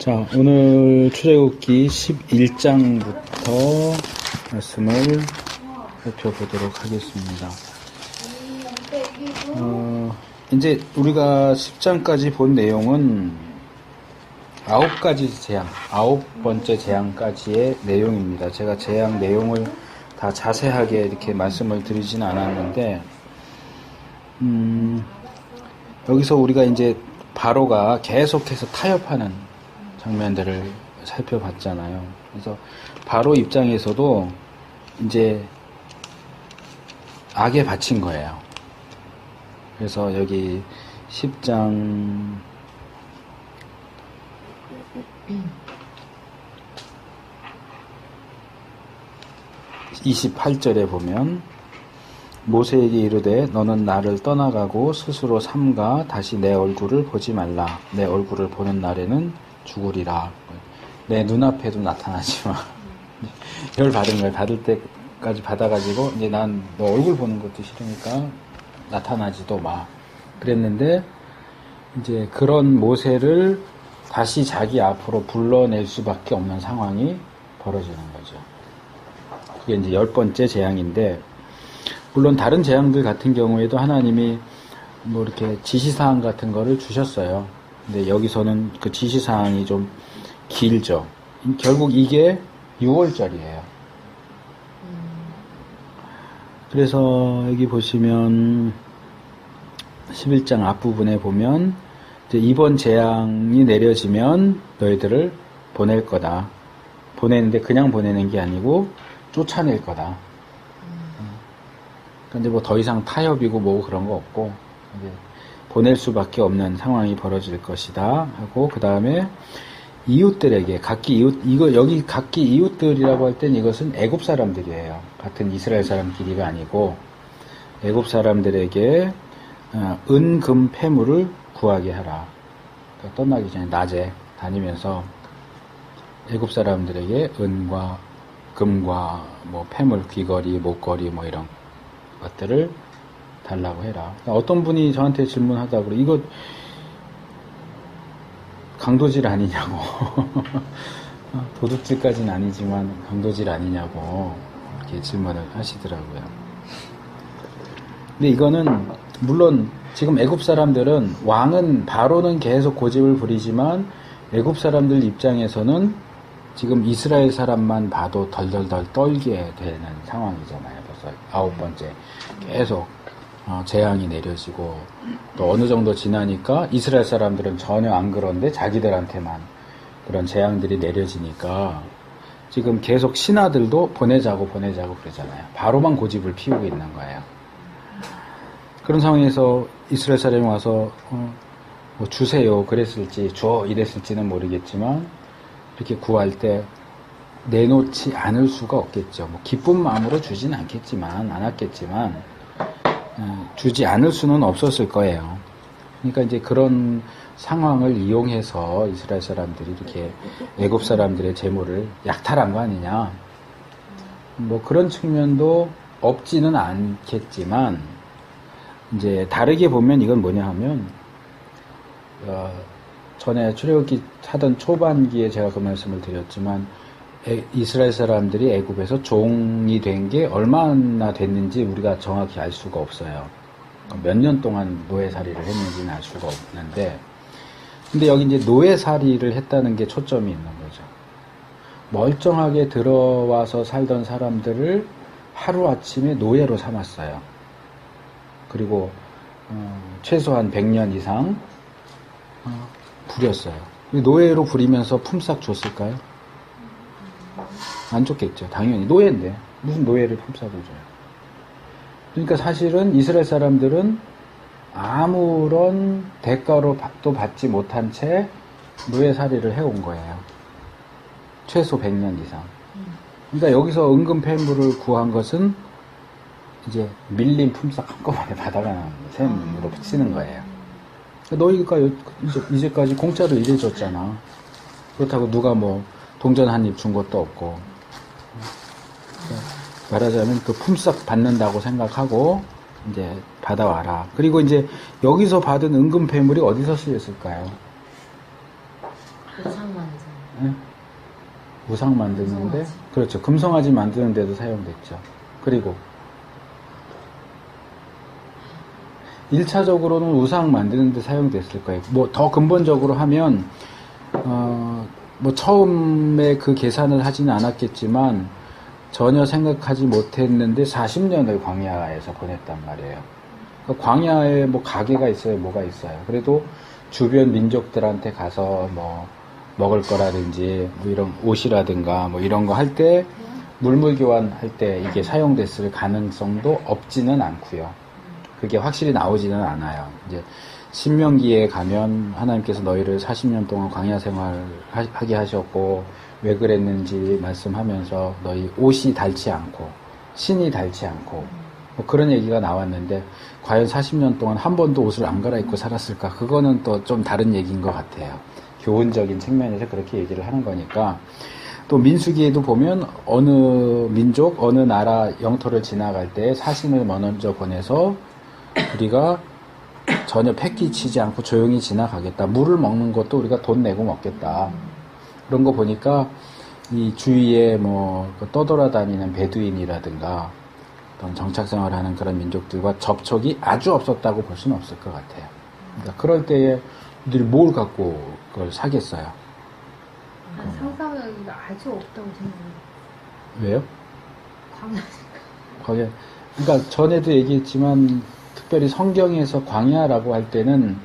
자, 오늘 출애굽기 11장부터 말씀을 살펴보도록 하겠습니다. 이제 우리가 10장까지 본 내용은 9가지 재앙, 9번째 재앙까지의 내용입니다. 제가 재앙 내용을 다 자세하게 이렇게 말씀을 드리진 않았는데, 여기서 우리가 이제 바로가 계속해서 타협하는 장면들을 살펴봤잖아요. 그래서 바로 입장에서도 이제 악에 바친 거예요. 그래서 여기 10장 28절에 보면 모세에게 이르되 너는 나를 떠나가고 스스로 삼가 다시 내 얼굴을 보지 말라. 내 얼굴을 보는 날에는 죽으리라. 내 눈앞에도 나타나지 마. 열 받은 걸 받을 때까지 받아가지고 이제 난 너 얼굴 보는 것도 싫으니까 나타나지도 마. 그랬는데 이제 그런 모세를 다시 자기 앞으로 불러낼 수밖에 없는 상황이 벌어지는 거죠. 그게 이제 10번째 재앙인데, 물론 다른 재앙들 같은 경우에도 하나님이 뭐 이렇게 지시사항 같은 거를 주셨어요. 근데 여기서는 그 지시사항이 좀 길죠. 결국 이게 6월절이에요. 그래서 여기 보시면 11장 앞부분에 보면 이제 이번 재앙이 내려지면 너희들을 보낼 거다. 보내는데 그냥 보내는 게 아니고 쫓아낼 거다. 근데 뭐 더 이상 타협이고 뭐 그런 거 없고 이제 보낼 수밖에 없는 상황이 벌어질 것이다 하고, 그 다음에 이웃들에게 각기 이웃, 이거 여기 각기 이웃들이라고 할 땐 이것은 애굽 사람들이에요. 같은 이스라엘 사람끼리가 아니고 애굽 사람들에게 은, 금, 패물을 구하게 하라. 그러니까 떠나기 전에 낮에 다니면서 애굽 사람들에게 은과 금과 뭐 패물, 귀걸이, 목걸이 뭐 이런 것들을 달라고 해라. 어떤 분이 저한테 질문하다 그래. 이거 강도질 아니냐고. 도둑질까지는 아니지만 강도질 아니냐고 이렇게 질문을 하시더라고요. 근데 이거는 물론 지금 애굽 사람들은, 왕은 바로는 계속 고집을 부리지만 애굽 사람들 입장에서는 지금 이스라엘 사람만 봐도 덜덜덜 떨게 되는 상황이잖아요. 벌써 9번째 계속 재앙이 내려지고, 또 어느 정도 지나니까 이스라엘 사람들은 전혀 안 그런데 자기들한테만 그런 재앙들이 내려지니까 지금 계속 신하들도 보내자고 그러잖아요. 바로만 고집을 피우고 있는 거예요. 그런 상황에서 이스라엘 사람이 와서 뭐 주세요 그랬을지 줘 이랬을지는 모르겠지만 이렇게 구할 때 내놓지 않을 수가 없겠죠. 뭐 기쁜 마음으로 주진 않았겠지만 주지 않을 수는 없었을 거예요. 그러니까 이제 그런 상황을 이용해서 이스라엘 사람들이 이렇게 애굽 사람들의 재물을 약탈한 거 아니냐. 뭐 그런 측면도 없지는 않겠지만, 이제 다르게 보면 이건 뭐냐 하면, 전에 출애굽기 하던 초반기에 제가 그 말씀을 드렸지만, 이스라엘 사람들이 애굽에서 종이 된 게 얼마나 됐는지 우리가 정확히 알 수가 없어요. 몇 년 동안 노예살이를 했는지는 알 수가 없는데, 근데 여기 이제 노예살이를 했다는 게 초점이 있는 거죠. 멀쩡하게 들어와서 살던 사람들을 하루아침에 노예로 삼았어요. 그리고 최소한 100년 이상 부렸어요. 노예로 부리면서 품삯 줬을까요? 안 줬겠죠. 당연히 노예인데 무슨 노예를 품삯을 줘요. 그러니까 사실은 이스라엘 사람들은 아무런 대가도 받지 못한 채 노예살이를 해온 거예요. 최소 100년 이상. 그러니까 여기서 은금 패물을 구한 것은 이제 밀린 품삯 한꺼번에 받아가는 셈으로 붙이는 거예요. 너희가 이제까지 공짜로 일해줬잖아. 그렇다고 누가 뭐 동전 한 입 준 것도 없고, 말하자면 그 품삯 받는다고 생각하고 이제 받아와라. 그리고 이제 여기서 받은 은금 패물이 어디서 쓰였을까요? 우상만이죠. 예? 우상 만드는데, 금송아지. 그렇죠. 금송아지 만드는 데도 사용됐죠. 그리고 1차적으로는 우상 만드는 데 사용됐을 거예요. 뭐 더 근본적으로 하면 뭐 처음에 그 계산을 하지는 않았겠지만 전혀 생각하지 못했는데 40년을 광야에서 보냈단 말이에요. 그 광야에 뭐 가게가 있어요, 뭐가 있어요. 그래도 주변 민족들한테 가서 뭐 먹을 거라든지 뭐 이런 옷이라든가 뭐 이런 거 할 때 물물 교환할 때 이게 사용됐을 가능성도 없지는 않고요. 그게 확실히 나오지는 않아요. 이제 신명기에 가면 하나님께서 너희를 40년 동안 광야 생활하게 하셨고 왜 그랬는지 말씀하면서 너희 옷이 닳지 않고 신이 닳지 않고 뭐 그런 얘기가 나왔는데 과연 40년 동안 한 번도 옷을 안 갈아입고 살았을까? 그거는 또 좀 다른 얘기인 것 같아요. 교훈적인 측면에서 그렇게 얘기를 하는 거니까. 또 민수기에도 보면 어느 민족, 어느 나라 영토를 지나갈 때 사신을 먼저 보내서 우리가 전혀 패기치지 않고 조용히 지나가겠다. 물을 먹는 것도 우리가 돈 내고 먹겠다. 그런 거 보니까 이 주위에 뭐 떠돌아다니는 베두인이라든가 어떤 정착생활하는 그런 민족들과 접촉이 아주 없었다고 볼 수는 없을 것 같아요. 그러니까 그럴 때에 이들이 뭘 갖고 그걸 사겠어요? 상상력이 아주 없다고 생각해요. 왜요? 광야니까. 거기에 그러니까 전에도 얘기했지만 특별히 성경에서 광야라고 할 때는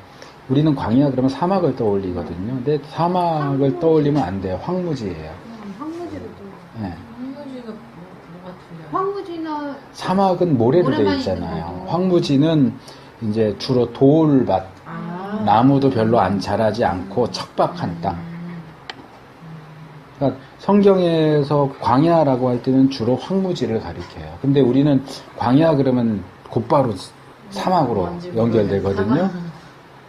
우리는 광야 그러면 사막을 떠올리거든요. 근데 사막을 떠올리면 안 돼요. 황무지예요. 황무지를 또. 네. 황무지가 뭐가 틀려요? 황무지나 사막은 모래로 되어 모래만 있잖아요. 있는 거고. 황무지는 이제 주로 돌밭, 나무도 별로 안 자라지 않고 척박한 땅. 그러니까 성경에서 광야라고 할 때는 주로 황무지를 가리켜요. 근데 우리는 광야 그러면 곧바로 사막으로 연결되거든요.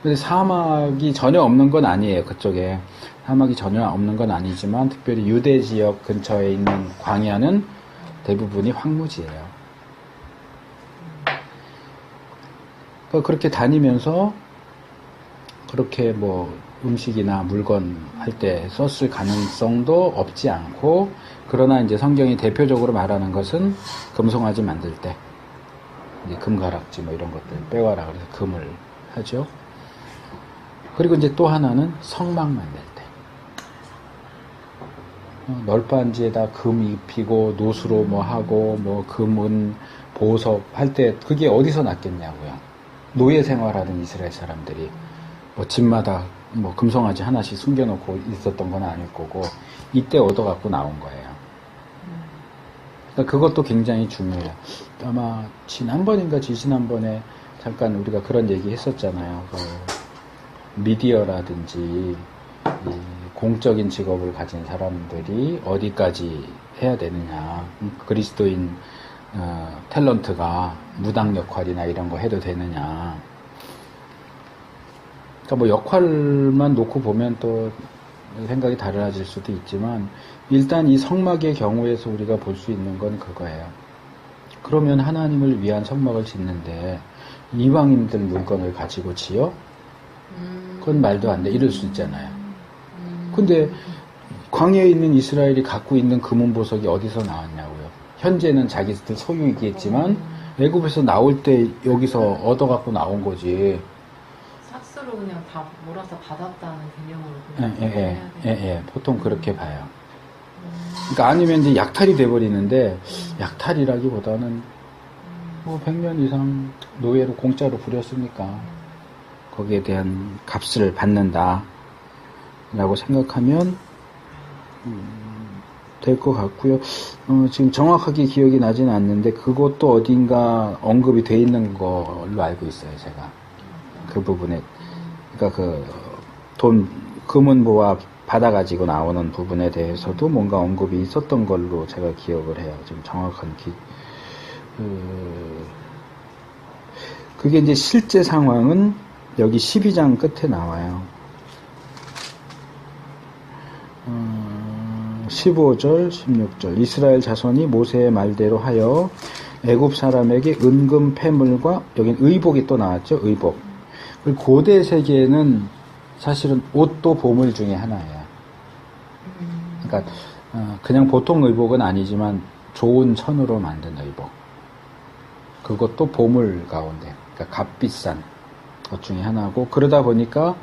근데 사막이 전혀 없는 건 아니에요. 그쪽에 사막이 전혀 없는 건 아니지만 특별히 유대 지역 근처에 있는 광야는 대부분이 황무지예요. 그러니까 그렇게 다니면서 그렇게 뭐 음식이나 물건 할 때 썼을 가능성도 없지 않고, 그러나 이제 성경이 대표적으로 말하는 것은 금송아지 만들 때 이제 금가락지 뭐 이런 것들 빼와라 그래서 금을 하죠. 그리고 이제 또 하나는 성막 만들 때 널빤지에다 금 입히고 노수로 뭐 하고 뭐 금은 보석 할 때 그게 어디서 났겠냐고요. 노예 생활하는 이스라엘 사람들이 뭐 집마다 뭐 금송아지 하나씩 숨겨놓고 있었던 건 아닐 거고 이때 얻어갖고 나온 거예요. 그러니까 그것도 굉장히 중요해요. 아마 지난번인가 지지난번에 잠깐 우리가 그런 얘기 했었잖아요. 미디어라든지 이 공적인 직업을 가진 사람들이 어디까지 해야 되느냐, 그리스도인 탤런트가 무당 역할이나 이런 거 해도 되느냐. 그러니까 뭐 역할만 놓고 보면 또 생각이 달라질 수도 있지만 일단 이 성막의 경우에서 우리가 볼 수 있는 건 그거예요. 그러면 하나님을 위한 성막을 짓는데 이방인들 물건을 가지고 지어? 그건 말도 안 돼. 이럴 수 있잖아요. 근데 광야에 있는 이스라엘이 갖고 있는 금은보석이 어디서 나왔냐고요. 현재는 자기들 소유이겠지만 애굽에서 나올 때 여기서 얻어갖고 나온 거지. 삭스로 그냥 다 몰아서 받았다는 개념으로. 예. 보통 그렇게 봐요. 그러니까 아니면 이제 약탈이 돼버리는데 약탈이라기보다는 뭐 100년 이상 노예로 공짜로 부렸으니까 거기에 대한 값을 받는다 라고 생각하면 될 것 같고요. 지금 정확하게 기억이 나지는 않는데 그것도 어딘가 언급이 돼 있는 걸로 알고 있어요. 제가 그 부분에 그러니까 그 돈 금은보화 받아가지고 나오는 부분에 대해서도 뭔가 언급이 있었던 걸로 제가 기억을 해요. 좀 정확한 그게 이제 실제 상황은 여기 12장 끝에 나와요. 15절, 16절. 이스라엘 자손이 모세의 말대로 하여 애굽 사람에게 은금 패물과, 여긴 의복이 또 나왔죠. 의복. 그리고 고대 세계에는 사실은 옷도 보물 중에 하나예요. 그러니까 그냥 보통 의복은 아니지만 좋은 천으로 만든 의복. 그것도 보물 가운데, 그러니까 값비싼 것 중에 하나고, 그러다 보니까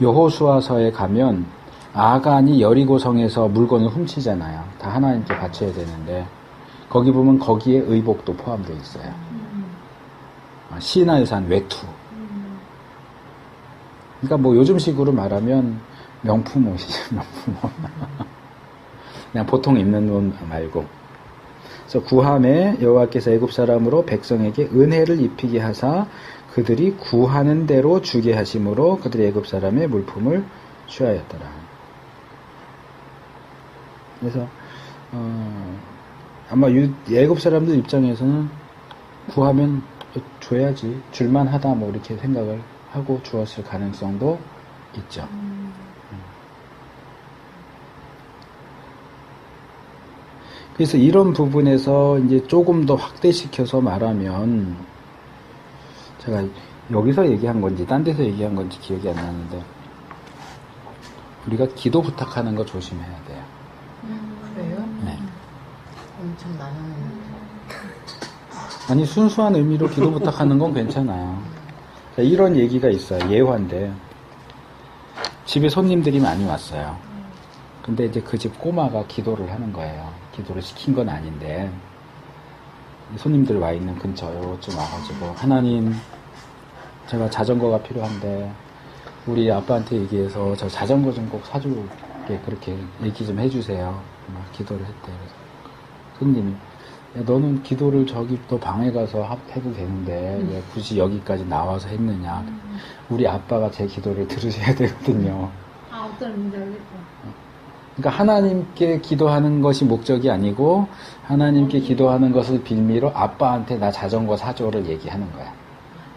여호수아서에 가면 아간이 여리고성에서 물건을 훔치잖아요. 다 하나님께 바쳐야 되는데 거기 보면 거기에 의복도 포함되어 있어요. 시나이산 외투. 그러니까 뭐 요즘식으로 말하면 명품 옷이죠. 명품 옷. 그냥 보통 입는 옷 말고. 그래서 구함에 여호와께서 애굽 사람으로 백성에게 은혜를 입히게 하사 그들이 구하는 대로 주게 하심으로 그들이 애굽 사람의 물품을 취하였더라. 그래서 아마 애굽 사람들 입장에서는 구하면 줘야지, 줄만하다 뭐 이렇게 생각을 하고 주었을 가능성도 있죠. 그래서 이런 부분에서 이제 조금 더 확대시켜서 말하면, 제가 여기서 얘기한 건지 딴 데서 얘기한 건지 기억이 안 나는데, 우리가 기도 부탁하는 거 조심해야 돼요. 그래요? 네. 엄청 나누는. 아니, 순수한 의미로 기도 부탁하는 건 괜찮아요. 이런 얘기가 있어요. 예화인데, 집에 손님들이 많이 왔어요. 근데 이제 그 집 꼬마가 기도를 하는 거예요. 기도를 시킨 건 아닌데, 손님들 와 있는 근처 요쯤 와가지고, 하나님, 제가 자전거가 필요한데 우리 아빠한테 얘기해서 저 자전거 좀 꼭 사주게 그렇게 얘기 좀 해주세요. 막 기도를 했대. 그래서 손님이, 야, 너는 기도를 저기 또 방에 가서 해도 되는데 왜 굳이 여기까지 나와서 했느냐. 우리 아빠가 제 기도를 들으셔야 되거든요. 아, 어떤 의미인지 알겠다. 그러니까 하나님께 기도하는 것이 목적이 아니고 하나님께 기도하는 것을 빌미로 아빠한테 나 자전거 사줘를 얘기하는 거야.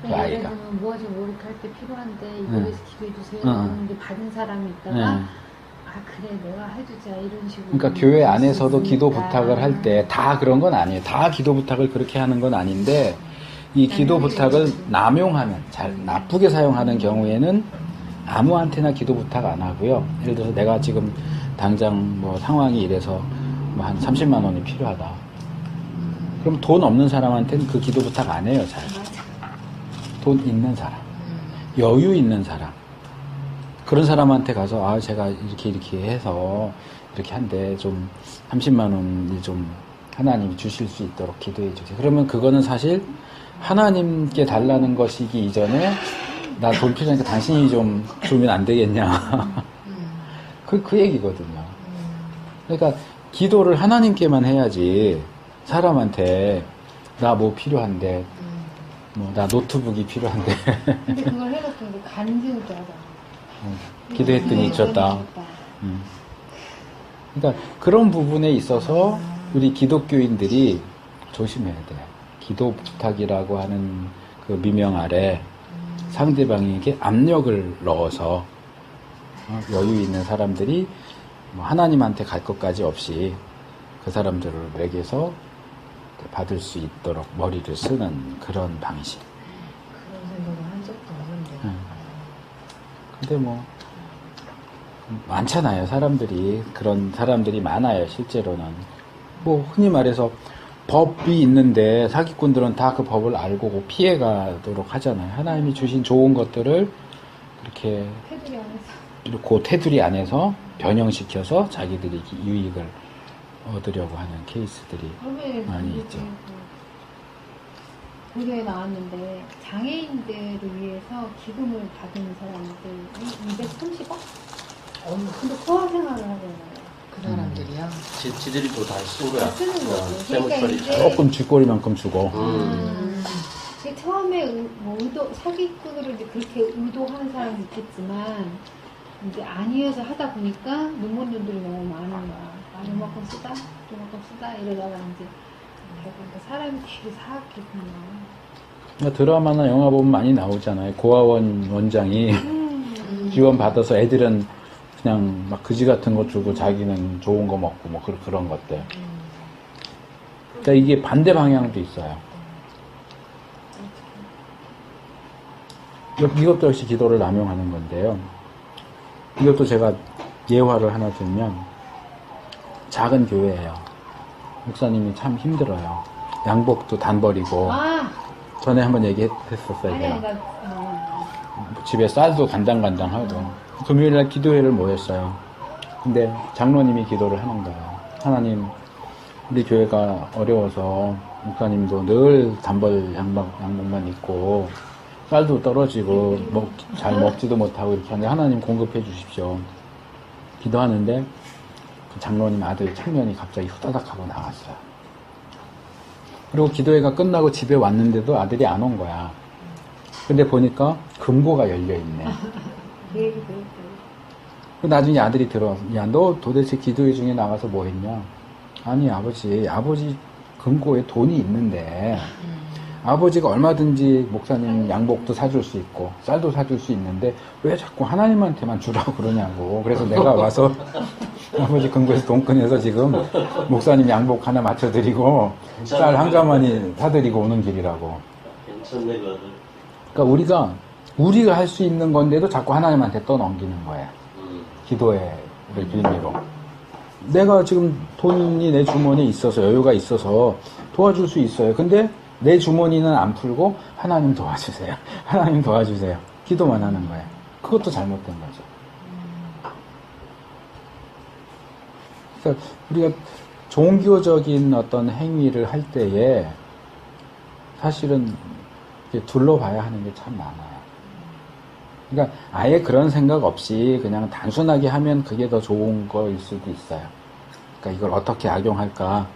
그 예를 아이가. 들면 뭐 좀 뭐 이렇게 할 때 필요한데 이거에서 기도해 주세요. 근데 받은 사람이 있다가 아 그래 내가 해주자 이런 식으로. 그러니까 교회 안에서도 기도 부탁을 할 때 다 그런 건 아니에요. 다 기도 부탁을 그렇게 하는 건 아닌데 이 기도 부탁을 남용하는, 나쁘게 사용하는 경우에는 아무한테나 기도 부탁 안 하고요. 예를 들어서 내가 지금 당장 뭐 상황이 이래서 뭐 한 30만 원이 필요하다. 그럼 돈 없는 사람한테는 그 기도 부탁 안 해요, 잘. 돈 있는 사람, 여유 있는 사람, 그런 사람한테 가서 아 제가 이렇게 해서 이렇게 한데 좀 30만 원이 좀 하나님이 주실 수 있도록 기도해 주세요. 그러면 그거는 사실 하나님께 달라는 것이기 이전에 나 돈 필요하니까 당신이 좀 주면 안 되겠냐. 그 얘기거든요. 그러니까 기도를 하나님께만 해야지 사람한테 나 뭐 필요한데 뭐 나 노트북이 필요한데 근데 그걸 해놓고 이제 간증도 하잖아. 기도했더니 있었다. 그러니까 그런 부분에 있어서 우리 기독교인들이 조심해야 돼요. 기도 부탁이라고 하는 그 미명 아래 상대방에게 압력을 넣어서 여유 있는 사람들이 뭐 하나님한테 갈 것까지 없이 그 사람들을 먹여서 받을 수 있도록 머리를 쓰는 그런 방식. 그런 생각을 한 적도 없는데. 근데 뭐 많잖아요. 사람들이. 그런 사람들이 많아요. 실제로는. 뭐 흔히 말해서 법이 있는데 사기꾼들은 다 그 법을 알고 피해가도록 하잖아요. 하나님이 주신 좋은 것들을 그렇게 테두리 안에서. 그 테두리 안에서 변형시켜서 자기들이 유익을 얻으려고 하는 케이스들이 많이 있죠. 보도에 나왔는데 장애인들을 위해서 기금을 받은 사람들이 230억? 근데 소화 생활을 하잖아요. 그 사람들이요? 지들이 또 다 쓰고 다 쓰는 거죠. 세무 그러니까 처리 이제 조금 쥐꼬리만큼 주고. 이게 처음에 뭐 사기꾼으로 이제 그렇게 의도하는 사람이 있겠지만 이제 아니어서 하다 보니까 눈물들이 너무 많은 거야. 이만큼 쓰다, 이만큼 쓰다 이러다가 이제 그러니까 사람이 되게 사악했구나. 드라마나 영화 보면 많이 나오잖아요. 고아원 원장이 지원 받아서 애들은 그냥 막 그지 같은 거 주고 자기는 좋은 거 먹고 뭐 그런 것들. 그러니까 이게 반대 방향도 있어요. 이것도 역시 기도를 남용하는 건데요. 이것도 제가 예화를 하나 들면 작은 교회예요. 목사님이 참 힘들어요. 양복도 단벌이고 아, 전에 한번 얘기했었어요. 아니, 제가. 나, 집에 쌀도 간당간당하고 금요일날 기도회를 모였어요. 근데 장로님이 기도를 하는 거예요. 하나님, 우리 교회가 어려워서 목사님도 늘 단벌 양복만 입고 쌀도 떨어지고 잘 먹지도 못하고 이렇게 하는데 하나님 공급해 주십시오. 기도하는데 그 장로님 아들 창면이 갑자기 후다닥 하고 나갔어요. 그리고 기도회가 끝나고 집에 왔는데도 아들이 안 온 거야. 근데 보니까 금고가 열려있네. 그 얘기 들었어요. 나중에 아들이 들어와서, 야, 너 도대체 기도회 중에 나가서 뭐 했냐? 아니, 아버지 금고에 돈이 있는데, 아버지가 얼마든지 목사님 양복도 사줄 수 있고, 쌀도 사줄 수 있는데, 왜 자꾸 하나님한테만 주라고 그러냐고. 그래서 내가 와서 아버지 금고에서 돈 꺼내서 지금 목사님 양복 하나 맞춰드리고, 쌀 한 가마니 사드리고 오는 길이라고. 괜찮네, 그 아들. 그러니까 우리가 할 수 있는 건데도 자꾸 하나님한테 떠넘기는 거예요. 기도회를 빌미로. 내가 지금 돈이 내 주머니에 있어서 여유가 있어서 도와줄 수 있어요. 근데 내 주머니는 안 풀고 하나님 도와주세요. 하나님 도와주세요. 기도만 하는 거예요. 그것도 잘못된 거죠. 그러니까 우리가 종교적인 어떤 행위를 할 때에 사실은 둘러봐야 하는 게 참 많아요. 그러니까 아예 그런 생각 없이 그냥 단순하게 하면 그게 더 좋은 거일 수도 있어요. 그러니까 이걸 어떻게 악용할까,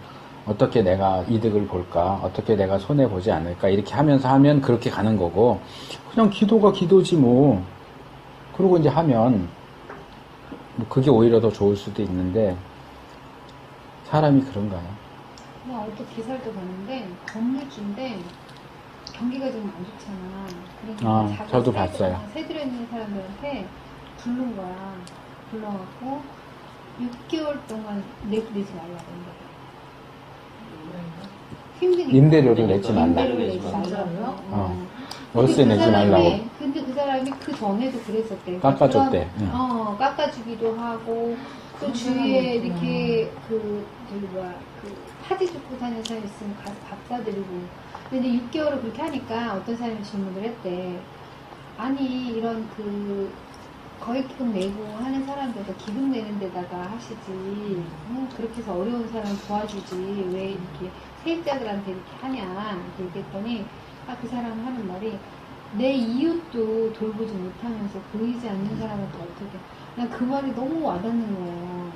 어떻게 내가 이득을 볼까, 어떻게 내가 손해보지 않을까 이렇게 하면서 하면 그렇게 가는 거고, 그냥 기도가 기도지 뭐. 그러고 이제 하면 뭐 그게 오히려 더 좋을 수도 있는데 사람이 그런가요? 나 어떤 기사도 봤는데 건물주인데 경기가 좀 안 좋잖아. 그러니까 자기 저도 봤어요. 세들여 있는 사람들한테 부른 거야. 불러갖고 6개월 동안 내지 말라고. 힘드니까. 임대료를 내지 말라. 임대료를 내지 말라고. 어. 월세 내지 말라고. 근데 그 사람이 그 전에도 그랬었대. 깎아줬대. 깎아주기도 하고 또 주위에 이렇게 그 파지 줍고 사는 사람 있으면 가서 밥 사드리고. 근데 6개월을 그렇게 하니까 어떤 사람이 질문을 했대. 아니 이런 거액기금 내고 하는 사람들도 기금 내는 데다가 하시지. 그렇게 해서 어려운 사람 도와주지. 왜 이렇게 세입자들한테 이렇게 하냐. 이렇게 얘기했더니 그 사람 하는 말이 내 이웃도 돌보지 못하면서 보이지 않는 사람한테 어떻게. 난 그 말이 너무 와닿는 거예요.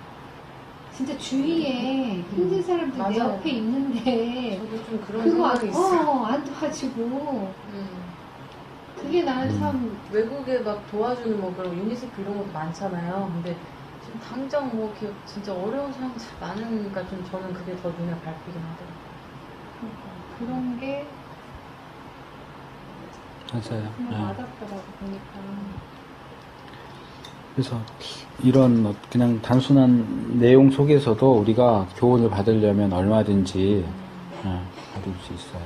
진짜 주위에 힘든 사람들 내 맞아요. 옆에 있는데 저도 좀 그런 그거 생각이 있어요. 안 도와주고 그게 나는 참 외국에 막 도와주는 뭐 그런 유니세프 이런 것도 많잖아요. 근데 지금 당장 뭐 이렇게 진짜 어려운 사람들 많으니까 좀 저는 그게 더 눈에 밟히긴 하더라고요. 그런 게 맞아요. 정말 와닿더라고 보니까. 그래서 이런 그냥 단순한 내용 속에서도 우리가 교훈을 받으려면 얼마든지 받을 수 있어요.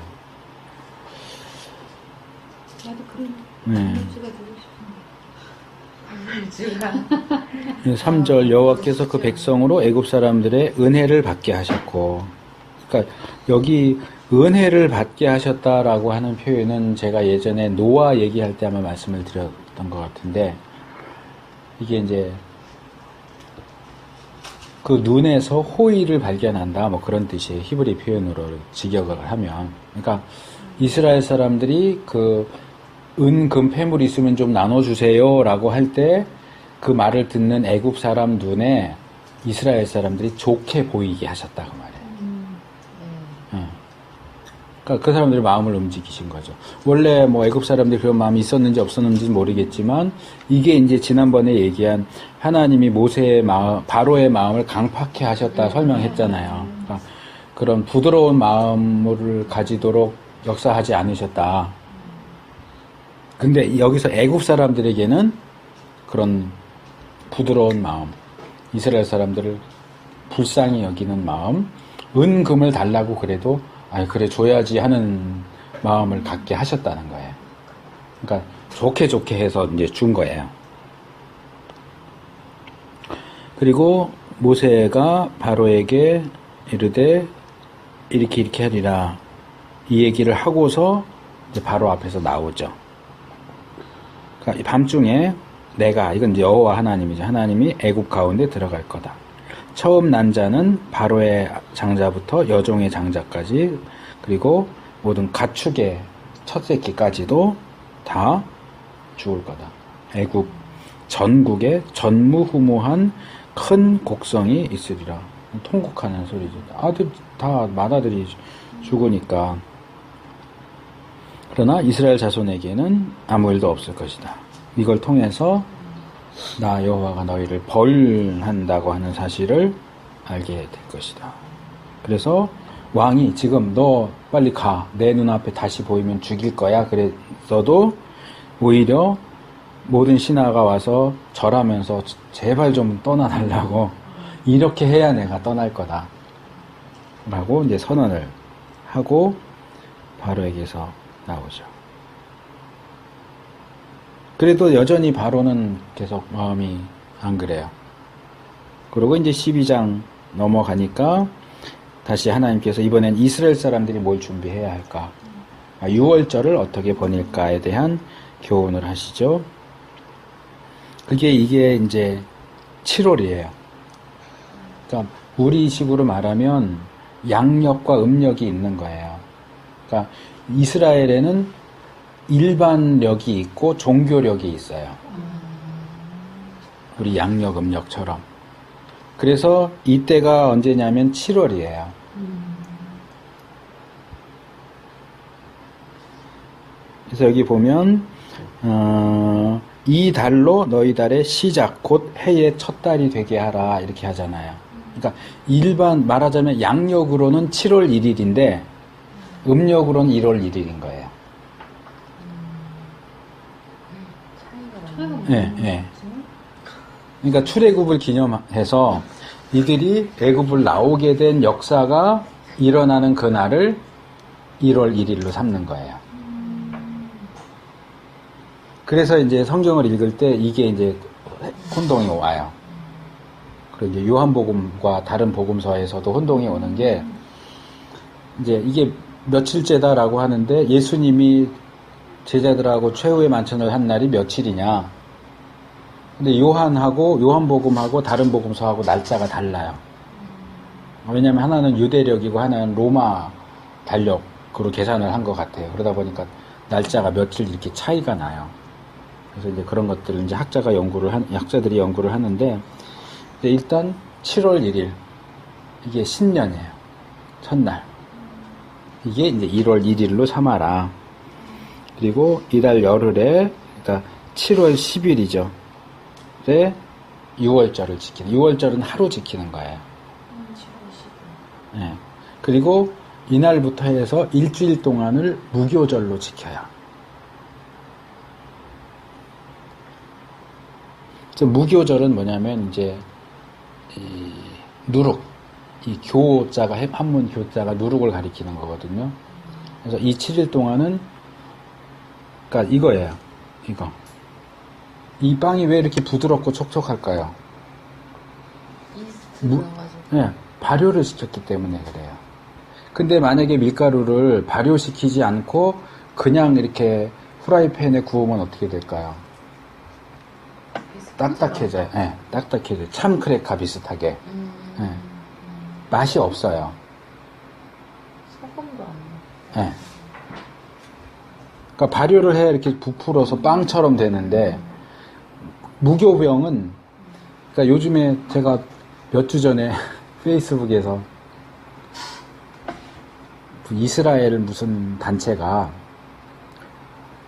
나도 그런 네. 유주가 되고 싶은데. 3절 여호와께서 그 백성으로 애굽 사람들의 은혜를 받게 하셨고, 그러니까 여기 은혜를 받게 하셨다라고 하는 표현은 제가 예전에 노아 얘기할 때 아마 말씀을 드렸던 것 같은데, 이게 이제 그 눈에서 호의를 발견한다 뭐 그런 뜻이에요. 히브리 표현으로 직역을 하면. 그러니까 이스라엘 사람들이 그 금 패물 있으면 좀 나눠주세요 라고 할 때 그 말을 듣는 애굽 사람 눈에 이스라엘 사람들이 좋게 보이게 하셨다 그 말이에요. 그러니까 그 사람들의 마음을 움직이신 거죠. 원래 뭐 애굽 사람들이 그런 마음이 있었는지 없었는지는 모르겠지만 이게 이제 지난번에 얘기한 하나님이 모세의 마음, 바로의 마음을 강팍해 하셨다 설명했잖아요. 그러니까 그런 부드러운 마음을 가지도록 역사하지 않으셨다. 근데 여기서 애굽 사람들에게는 그런 부드러운 마음, 이스라엘 사람들을 불쌍히 여기는 마음, 은금을 달라고 그래도 그래 줘야지 하는 마음을 갖게 하셨다는 거예요. 그러니까 좋게 해서 이제 준 거예요. 그리고 모세가 바로에게 이르되 이렇게 하리라. 이 얘기를 하고서 이제 바로 앞에서 나오죠. 그러니까 밤중에 내가, 이건 이제 여호와 하나님이죠. 하나님이 애굽 가운데 들어갈 거다. 처음 난 자는 바로의 장자부터 여종의 장자까지, 그리고 모든 가축의 첫 새끼까지도 다 죽을 거다. 애굽 전국에 전무후무한 큰 곡성이 있으리라. 통곡하는 소리죠. 맏아들이 죽으니까. 그러나 이스라엘 자손에게는 아무 일도 없을 것이다. 이걸 통해서 나 여호와가 너희를 벌한다고 하는 사실을 알게 될 것이다. 그래서 왕이 지금 너 빨리 가. 내 눈앞에 다시 보이면 죽일 거야. 그랬어도 오히려 모든 신하가 와서 절하면서 제발 좀 떠나달라고, 이렇게 해야 내가 떠날 거다 라고 이제 선언을 하고 바로에게서 나오죠. 그래도 여전히 바로는 계속 마음이 안 그래요. 그리고 이제 12장 넘어가니까 다시 하나님께서 이번엔 이스라엘 사람들이 뭘 준비해야 할까, 6월절을 어떻게 보낼까에 대한 교훈을 하시죠. 이게 이제 7월이에요. 그러니까 우리식으로 말하면 양력과 음력이 있는 거예요. 그러니까 이스라엘에는 일반력이 있고 종교력이 있어요. 우리 양력, 음력처럼. 그래서 이때가 언제냐면 7월이에요. 그래서 여기 보면 이 달로 너희 달의 시작 곧 해의 첫 달이 되게 하라 이렇게 하잖아요. 그러니까 일반 말하자면 양력으로는 7월 1일인데 음력으로는 1월 1일인 거예요. 예, 예. 그러니까 출애굽을 기념해서 이들이 애굽을 나오게 된 역사가 일어나는 그날을 1월 1일로 삼는 거예요. 그래서 이제 성경을 읽을 때 이게 이제 혼동이 와요. 그리고 이제 요한복음과 다른 복음서에서도 혼동이 오는 게, 이제 이게 며칠째다라고 하는데 예수님이 제자들하고 최후의 만찬을 한 날이 며칠이냐. 근데 요한복음하고 다른 복음서하고 날짜가 달라요. 왜냐면 하나는 유대력이고 하나는 로마 달력으로 계산을 한 것 같아요. 그러다 보니까 날짜가 며칠 이렇게 차이가 나요. 그래서 이제 그런 것들을 이제 학자들이 연구를 하는데, 이제 일단 7월 1일, 이게 신년이에요. 첫날. 이게 이제 1월 1일로 삼아라. 그리고 이달 열흘에, 그러니까 7월 10일이죠. 에 6월절을 지키는, 6월절은 하루 지키는 거예요. 7월 10일. 네. 그리고 이날부터 해서 일주일 동안을 무교절로 지켜요. 무교절은 뭐냐면 이제 누룩, 이 교자가, 한문 교자가 누룩을 가리키는 거거든요. 그래서 이 7일 동안은, 그러니까 이거예요. 이거. 이 빵이 왜 이렇게 부드럽고 촉촉할까요? 이스트 넣어가지고. 네, 발효를 시켰기 때문에 그래요. 근데 만약에 밀가루를 발효시키지 않고 그냥 이렇게 후라이팬에 구우면 어떻게 될까요? 딱딱해져요. 네, 딱딱해져요. 참 크래커 비슷하게. 네. 맛이 없어요. 소금도 안 넣어. 네. 그러니까 발효를 해야 이렇게 부풀어서 빵처럼 되는데, 무교병은, 그러니까 요즘에 제가 몇 주 전에 페이스북에서 이스라엘 무슨 단체가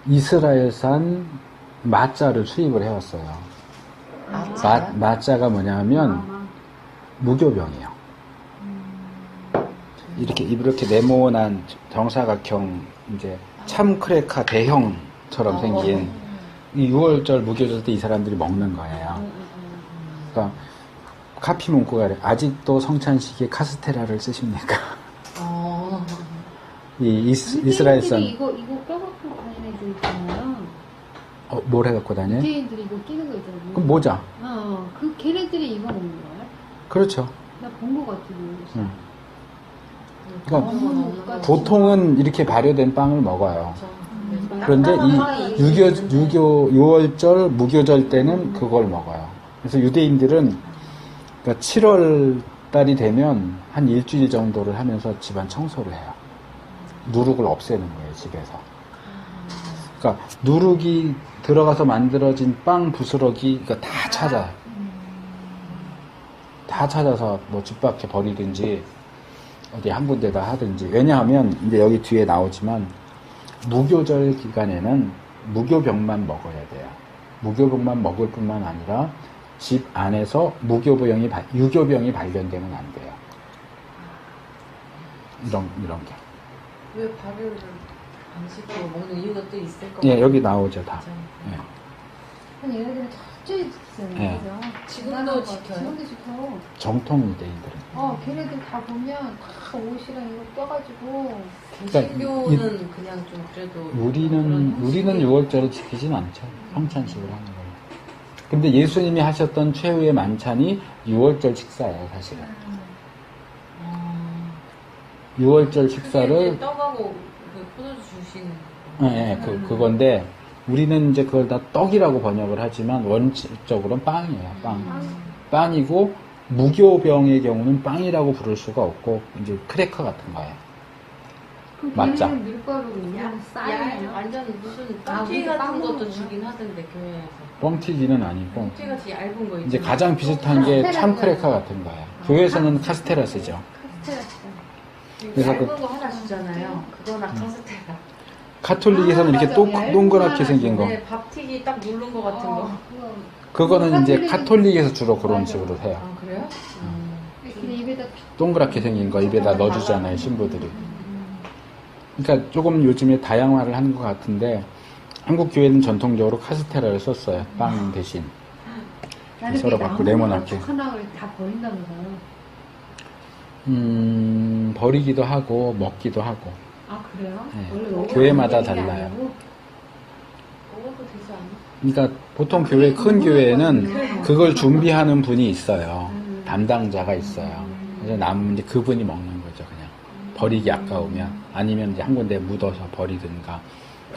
이스라엘산 마짜를 수입을 해왔어요. 마짜가 뭐냐면 무교병이에요. 이렇게 네모난 정사각형 이제 참 크래커 대형처럼 생긴 이 6월절 무교절 때 이 사람들이 먹는 거예요. 그러니까 카피 문구가 그래. 아직도 성찬식에 카스테라를 쓰십니까? 이 이스라엘산 이거 껴갖고 다니는 애들 있잖아요. 뭘 해갖고 다녀? 유대인들이 이거 끼는 거 있잖아요. 그럼 모자. 걔네들이 이거 먹는 거야? 그렇죠. 나 본 것 같아. 응. 그러니까 그러니까 보통은 이렇게 발효된 빵을 먹어요. 그런데 이 유교 6월절 무교절 때는 그걸 먹어요. 그래서 유대인들은 그러니까 7월 달이 되면 한 일주일 정도를 하면서 집안 청소를 해요. 누룩을 없애는 거예요, 집에서. 그러니까 누룩이 들어가서 만들어진 빵 부스러기 그러니까 다 찾아요. 다 찾아서 뭐 집 밖에 버리든지 어디 한 군데다 하든지. 왜냐하면 이제 여기 뒤에 나오지만 무교절 기간에는 무교병만 먹어야 돼요. 무교병만 먹을 뿐만 아니라 집 안에서 유교병이 발견되면 안 돼요. 이런 게. 왜 발효를 안 시키고 먹는 이유가 또 있을 것 예, 같아요. 여기 나오죠, 다. 진짜. 예. 아니, 얘네들은 철저히 지키잖아요. 네. 그죠? 지금도 대단한 거. 지켜요? 지금도 지켜. 정통 유대인들은. 걔네들 다 보면 다 옷이랑 이거 껴가지고. 개신교는 그냥 좀 그래도 우리는 그런 형식이- 6월절을 지키진 않죠. 성찬식을 하는 거예요. 근데 예수님이 하셨던 최후의 만찬이 6월절 식사예요, 사실은. 6월절 그게 식사를 이제 떡하고 그 포도주 주시는 예, 그건데 우리는 이제 그걸 다 떡이라고 번역을 하지만 원칙적으로는 빵이에요. 빵이고 무교병의 경우는 빵이라고 부를 수가 없고 이제 크래커 같은 거예요. 맞죠? 걔네는 밀가루, 우리는 쌀이에요. 완전 무슨 아, 뻥튀기 우리가 같은 빵 것도 먹는 주긴 하던데 교회에서 뻥튀기는 아니고 뻥튀기 같이 얇은 거 이제 있잖아요. 가장 비슷한 게 참크래커 같은 거예요. 교회에서는 카스테라 쓰죠. 카스테라스. 그래서 얇은 그- 거 하나 주잖아요. 그거나 카스테라. 카톨릭에서는 이렇게 맞아. 동그랗게 얇은 생긴 거. 네, 밥튀기 딱 누른 거 같은 거. 그거는 이제 카톨릭에서 주로 그런 식으로 해요. 아 그래요? 근데 입에다 동그랗게 생긴 거 입에다 넣어주잖아요, 신부들이. 그러니까 조금 요즘에 다양화를 하는 것 같은데 한국 교회는 전통적으로 카스테라를 썼어요. 빵 대신. 썰어 갖고 네모나게. 하나를 다 버린다면서요. 버리기도 하고 먹기도 하고. 아, 그래요? 네. 원래 먹어야 교회마다 되는 게 달라요. 아니고? 먹어도 되지 않나? 그러니까 보통 교회 큰 교회는 그걸 준비하는 분이 있어요. 담당자가 있어요. 그래서 남으면 이제 그분이 먹는 거죠, 그냥. 버리기 아까우면 아니면 이제 한 군데 묻어서 버리든가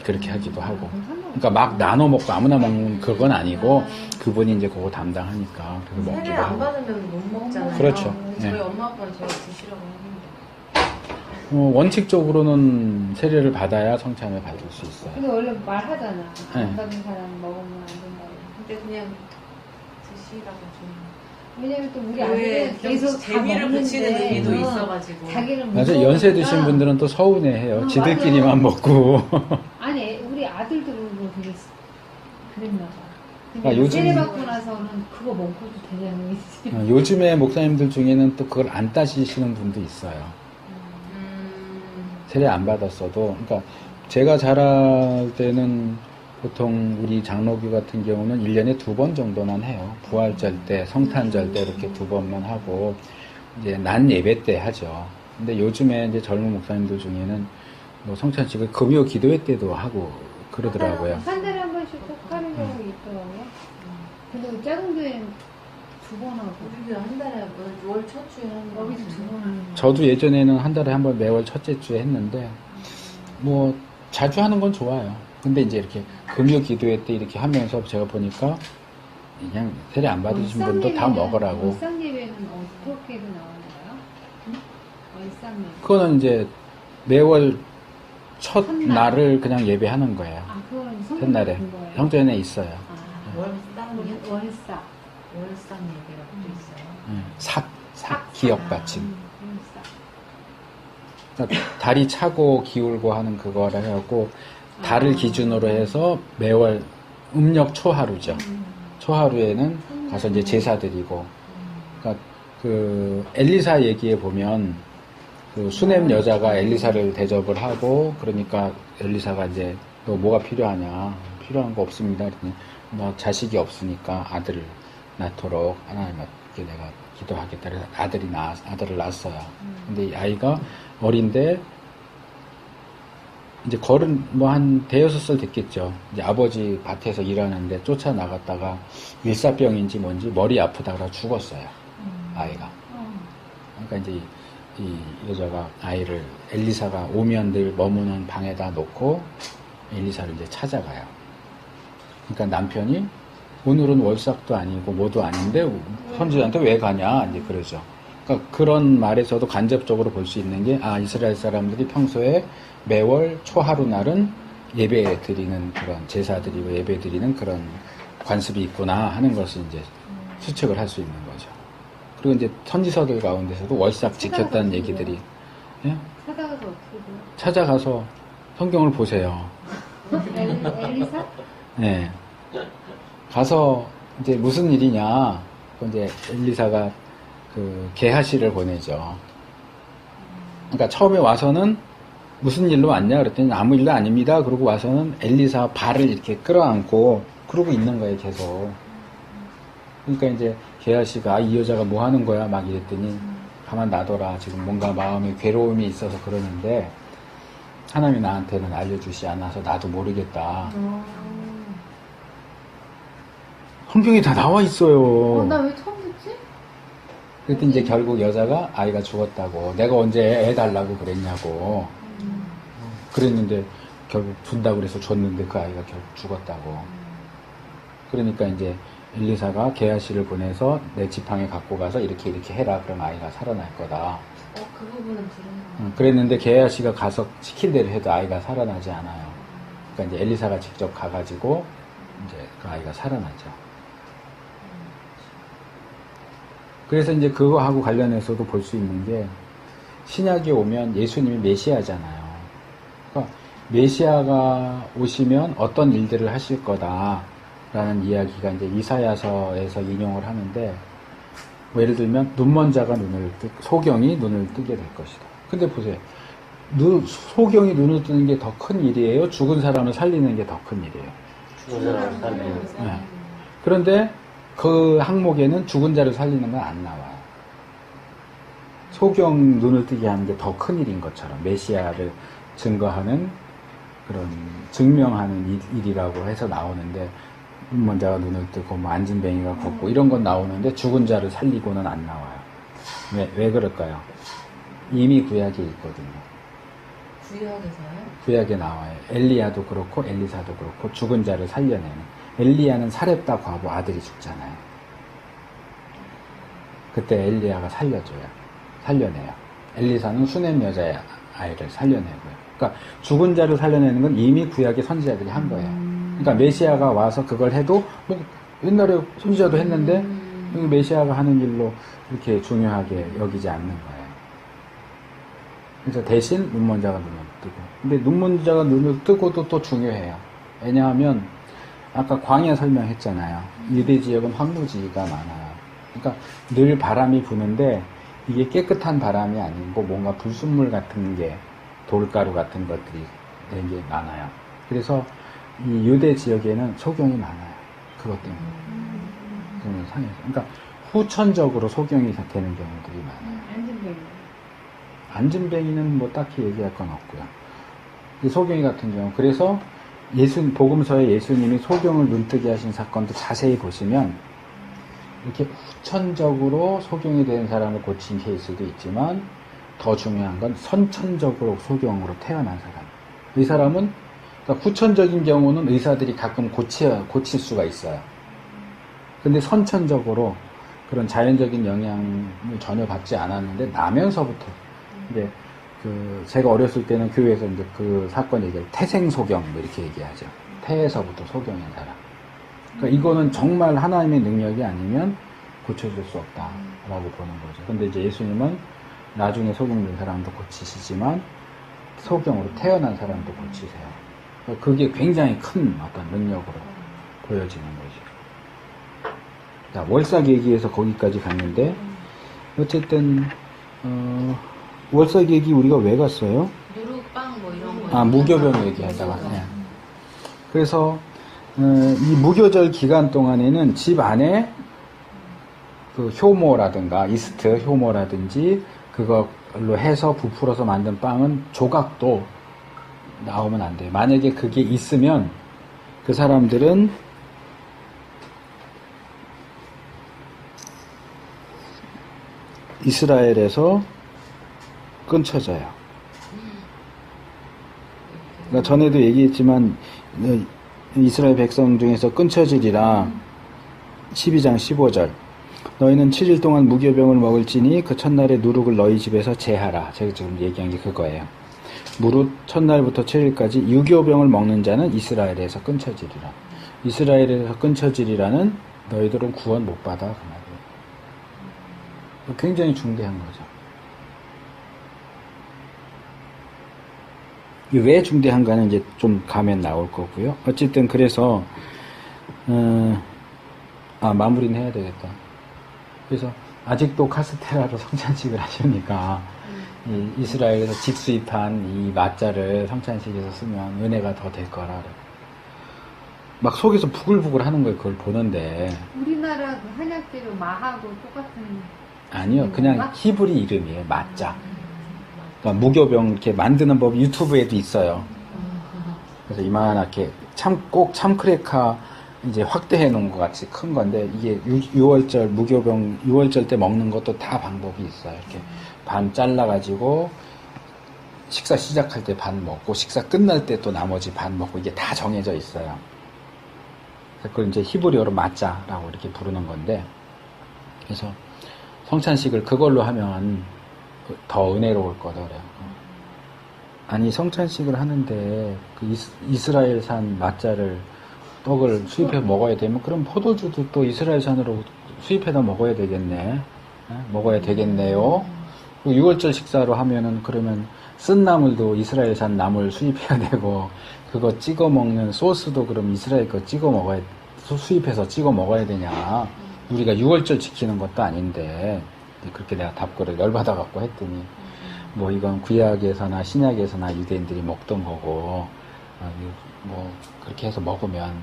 그렇게 하기도 하고. 그러니까 막 나눠 먹고 아무나 먹는 그건 아니고 그분이 이제 그거 담당하니까 그래서 먹기도 세례 안 하고. 받으면 못 먹잖아요. 그렇죠. 저희 네. 엄마 아빠는 제가 드시라고 하는데. 원칙적으로는 세례를 받아야 성찬을 받을 수 있어요. 근데 원래 말하잖아. 네. 안 받은 사람 먹으면 안 된다고. 근데 그냥 드시라고 좀. 왜냐면 또 우리 교회에 아들은 계속 다 재미를 먹는데, 붙이는 의미도 어, 있어가지고. 자기는 맞아, 무서우니까. 연세 드신 분들은 또 서운해해요. 지들끼리만 먹고. 아니, 우리 아들도 뭐 되게 그랬나 봐. 근데 아, 요즘- 세례 받고 나서는 그거 먹고도 되냐는 거지. 요즘에 목사님들 중에는 또 그걸 안 따지시는 분도 있어요. 세례 안 받았어도. 그러니까 제가 자랄 때는 보통 우리 장로교 같은 경우는 1년에 2번 정도만 해요. 부활절 때, 성탄절 때 이렇게 2번만 하고, 이제 난 예배 때 하죠. 근데 요즘에 이제 젊은 목사님들 중에는 뭐 성찬식을 금요 기도회 때도 하고 그러더라고요. 한 달에 한 번씩 꼭 하는 경우가 있더라고요. 근데 우리 작은 교회는 2번 하고, 우리 한 달에 월 첫 주에 하는 거. 여기도 2번 하는 거. 저도 예전에는 한 달에 한 번 매월 첫째 주에 했는데, 뭐, 자주 하는 건 좋아요. 근데 이제 이렇게 금요 기도회 때 이렇게 하면서 제가 보니까 그냥 세례 안 받으신 분도 다 먹으라고. 일상 예배는 어떻게 나오나요? 일상 예배. 그거는 이제 매월 첫 첫날. 날을 그냥 예배하는 거예요. 아, 그거는 성경 첫날에. 같은 거예요. 형전에 있어요. 아, 월상이 월사. 월상 얘기라고 또 있어요. 삭, 기억 받침. 월사. 그러니까 달이 차고 기울고 하는 그거를 해갖고, 달을 기준으로 해서 매월 음력 초하루죠. 초하루에는 가서 이제 제사 드리고, 그러니까 그 엘리사 얘기에 보면 그 수넴 여자가 엘리사를 대접을 하고, 그러니까 엘리사가 이제 너 뭐가 필요하냐? 필요한 거 없습니다. 그랬더니 뭐 자식이 없으니까 아들을 낳도록 하나님께 내가 기도하겠다. 그래서 아들을 낳았어요. 근데 이 아이가 어린데 이제 걸은 뭐 한 대여섯 살 됐겠죠. 이제 아버지 밭에서 일하는데 쫓아나갔다가 일사병인지 뭔지 머리 아프다가 죽었어요. 아이가. 그러니까 이제 이 여자가 아이를 엘리사가 오면 늘 머무는 방에다 놓고 엘리사를 이제 찾아가요. 그러니까 남편이 오늘은 월삭도 아니고 뭐도 아닌데 선지자한테 왜 가냐 이제 그러죠. 그러니까 그런 말에서도 간접적으로 볼 수 있는 게 이스라엘 사람들이 평소에 매월 초하루 날은 예배 드리는 그런 제사 드리고 예배 드리는 그런 관습이 있구나 하는 것을 이제 추측을 할 수 있는 거죠. 그리고 이제 선지서들 가운데서도 월삭 지켰다는 얘기들이 예? 찾아가서 어떻게 돼요? 찾아가서 성경을 보세요. 엘리사? 네. 가서 이제 무슨 일이냐. 이제 엘리사가 그 게하시를 보내죠. 그러니까 처음에 와서는 무슨 일로 왔냐 그랬더니 아무 일도 아닙니다. 그러고 와서는 엘리사 발을 이렇게 끌어안고 그러고 있는 거예요, 계속. 그러니까 이제 게하시가 이 여자가 뭐 하는 거야 막 이랬더니 가만 놔둬라. 지금 뭔가 마음에 괴로움이 있어서 그러는데 하나님이 나한테는 알려주시 않아서 나도 모르겠다. 성경에 다 나와 있어요. 나 왜 처음 듣지? 그랬더니 이제 결국 여자가 아이가 죽었다고. 내가 언제 애 달라고 그랬냐고. 그랬는데 결국 준다고 그래서 줬는데 그 아이가 결국 죽었다고. 그러니까 이제 엘리사가 게하시를 보내서 내 지팡이 갖고 가서 이렇게 해라. 그럼 아이가 살아날 거다. 그 부분은 들은 거. 그랬는데 게하시가 가서 시킨 대로 해도 아이가 살아나지 않아요. 그러니까 이제 엘리사가 직접 가가지고 이제 그 아이가 살아나죠. 그래서 이제 그거하고 관련해서도 볼 수 있는 게 신약에 오면 예수님이 메시아잖아요. 그러니까 메시아가 오시면 어떤 일들을 하실 거다라는 이야기가 이제 이사야서에서 인용을 하는데 뭐 예를 들면 눈먼 자가 소경이 눈을 뜨게 될 것이다. 근데 보세요. 소경이 눈을 뜨는 게 더 큰 일이에요? 죽은 사람을 살리는 게 더 큰 일이에요? 죽은 사람을 살리는 네. 그런데 그 항목에는 죽은 자를 살리는 건 안 나와요. 소경 눈을 뜨게 하는 게 더 큰 일인 것처럼 메시아를 증거하는 그런 증명하는 일이라고 해서 나오는데 눈먼 자가 눈을 뜨고 뭐 안진뱅이가 걷고 이런 건 나오는데 죽은 자를 살리고는 안 나와요. 왜 그럴까요? 이미 구약에 있거든요. 구약에서요? 구약에 나와요. 엘리야도 그렇고 엘리사도 그렇고 죽은 자를 살려내는. 엘리야는 사렙다 과부 아들이 죽잖아요. 그때 엘리야가 살려내요. 엘리사는 수넴 여자의 아이를 살려내고요. 그러니까 죽은 자를 살려내는 건 이미 구약의 선지자들이 한 거예요. 그러니까 메시아가 와서 그걸 해도 뭐 옛날에 선지자도 했는데 메시아가 하는 일로 이렇게 중요하게 여기지 않는 거예요. 그래서 대신 눈먼 자가 눈을 뜨고. 근데 눈먼 자가 눈을 뜨고도 또 중요해요. 왜냐하면 아까 광야 설명했잖아요. 유대 지역은 황무지가 많아요. 그러니까 늘 바람이 부는데 이게 깨끗한 바람이 아니고 뭔가 불순물 같은 게 돌가루 같은 것들이 되게 많아요. 그래서 이 유대 지역에는 소경이 많아요. 그것 때문에. 그러면 상해서. 그러니까 후천적으로 소경이 되는 경우들이 많아요. 안진뱅이. 안진뱅이는 뭐 딱히 얘기할 건 없고요. 이 소경이 같은 경우. 그래서 복음서에 예수님이 소경을 눈뜨게 하신 사건도 자세히 보시면 이렇게 후천적으로 소경이 된 사람을 고친 케이스도 있지만 더 중요한 건 선천적으로 소경으로 태어난 사람. 이 사람은 그러니까 후천적인 경우는 의사들이 가끔 고칠 수가 있어요. 근데 선천적으로 그런 자연적인 영향을 전혀 받지 않았는데 나면서부터 이제 제가 어렸을 때는 교회에서 이제 그 사건 얘기를 태생소경 뭐 이렇게 얘기하죠. 태에서부터 소경인 사람. 그러니까 이거는 정말 하나님의 능력이 아니면 고쳐줄 수 없다라고 보는 거죠. 근데 이제 예수님은 나중에 소경된 사람도 고치시지만 소경으로 태어난 사람도 고치세요. 그러니까 그게 굉장히 큰 어떤 능력으로 보여지는 거죠. 자, 월삭 얘기에서 거기까지 갔는데 어쨌든 월삭 얘기 우리가 왜 갔어요? 누룩빵 뭐 이런 거. 무교병 얘기하다가. 네. 그래서 이 무교절 기간 동안에는 집 안에 그 효모라든가 이스트 효모라든지 그걸로 해서 부풀어서 만든 빵은 조각도 나오면 안 돼요. 만약에 그게 있으면 그 사람들은 1 이스라엘에서 끊쳐져요. 그러니까 전에도 얘기했지만 이스라엘 백성 중에서 끊쳐지리라 12장 15절 너희는 7일 동안 무교병을 먹을지니 그 첫날에 누룩을 너희 집에서 제하라. 제가 지금 얘기한 게 그거예요. 무릇 첫날부터 7일까지 유교병을 먹는 자는 이스라엘에서 끊쳐지리라. 이스라엘에서 끊쳐지리라는 너희들은 구원 못 받아 그 말이에요. 굉장히 중대한 거죠. 왜 중대한가는 이제 좀 가면 나올 거고요. 어쨌든 그래서 마무리는 해야 되겠다. 그래서 아직도 카스테라로 성찬식을 하시니까 이 이스라엘에서 직수입한 이 마자를 성찬식에서 쓰면 은혜가 더 될 거라. 막 속에서 부글부글 하는 걸 그걸 보는데 우리나라 그 한약재료 마하고 똑같은. 아니요, 그냥 히브리 이름이에요. 마자. 그러니까 무교병 이렇게 만드는 법이 유튜브에도 있어요. 그래서 이만하게 꼭 참크레카 이제 확대해 놓은 것 같이 큰 건데 이게 6월절 무교병 6월절 때 먹는 것도 다 방법이 있어요. 이렇게 반 잘라가지고 식사 시작할 때 반 먹고 식사 끝날 때 또 나머지 반 먹고 이게 다 정해져 있어요. 그래서 그걸 이제 히브리어로 마자라고 이렇게 부르는 건데 그래서 성찬식을 그걸로 하면 더 은혜로울 거더래요. 아니 성찬식을 하는데 그 이스라엘산 마자를 떡을 수입해 먹어야 되면 그럼 포도주도 또 이스라엘산으로 수입해다 먹어야 되겠네. 먹어야 되겠네요. 그리고 6월절 식사로 하면은 그러면 쓴 나물도 이스라엘산 나물 수입해야 되고 그거 찍어 먹는 소스도 그럼 이스라엘 거 찍어 먹어야 수입해서 찍어 먹어야 되냐. 우리가 6월절 지키는 것도 아닌데 그렇게 내가 답글을 열받아 갖고 했더니 뭐 이건 구약에서나 신약에서나 유대인들이 먹던 거고 뭐 그렇게 해서 먹으면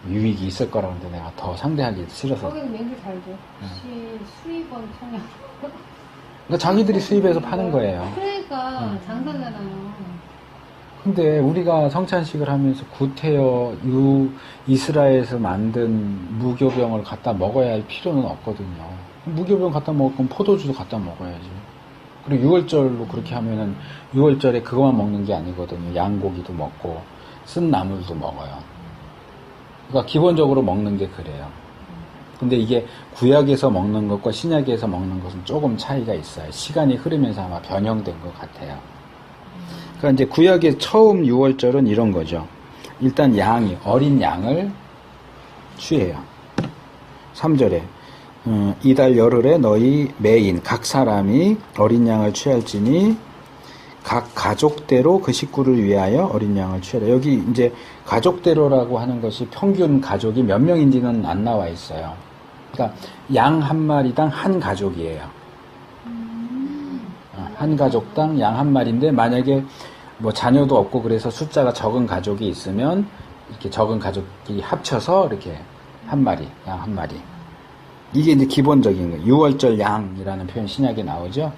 유익이 있을 거라고 하는데 내가 더 상대하기 싫어서. 거기는 맹주 잘 줘. 수입원 청약. 그러니까 자기들이 수입해서 파는 거예요. 그러니까 장사잖아요. 근데 우리가 성찬식을 하면서 구태여 이스라엘에서 만든 무교병을 갖다 먹어야 할 필요는 없거든요. 무교병 갖다 먹을 거면 포도주도 갖다 먹어야지. 그리고 6월절로 그렇게 하면은 6월절에 그것만 먹는 게 아니거든요. 양고기도 먹고 쓴 나물도 먹어요. 그러니까 기본적으로 먹는 게 그래요. 근데 이게 구약에서 먹는 것과 신약에서 먹는 것은 조금 차이가 있어요. 시간이 흐르면서 아마 변형된 것 같아요. 그러니까 이제 구약의 처음 6월절은 이런 거죠. 일단 어린 양을 취해요. 3절에 이달 열흘에 너희 매인 각 사람이 어린 양을 취할지니 각 가족대로 그 식구를 위하여 어린 양을 취하라. 여기 이제 가족대로라고 하는 것이 평균 가족이 몇 명인지는 안 나와 있어요. 그러니까 양 한 마리당 한 가족이에요. 한 가족당 양 한 마리인데 만약에 뭐 자녀도 없고 그래서 숫자가 적은 가족이 있으면 이렇게 적은 가족이 합쳐서 이렇게 한 마리, 양 한 마리. 이게 이제 기본적인 거예요. 6월절 양이라는 표현 신약에 나오죠.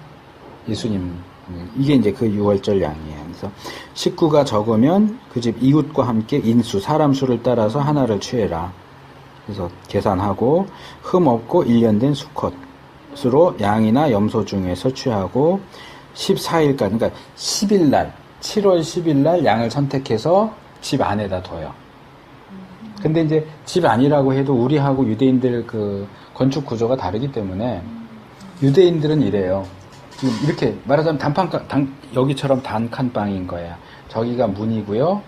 예수님 이게 이제 그 6월절 양이에요. 그래서 식구가 적으면 그 집 이웃과 함께 인수 사람 수를 따라서 하나를 취해라. 그래서 계산하고 흠 없고 1년 된 수컷으로 양이나 염소 중에서 취하고 14일까지 그러니까 10일날 7월 10일날 양을 선택해서 집 안에다 둬요. 근데 이제 집 안이라고 해도 우리하고 유대인들 그 건축 구조가 다르기 때문에 유대인들은 이래요. 지금 이렇게 말하자면 여기처럼 단칸방인 거예요. 저기가 문이고요.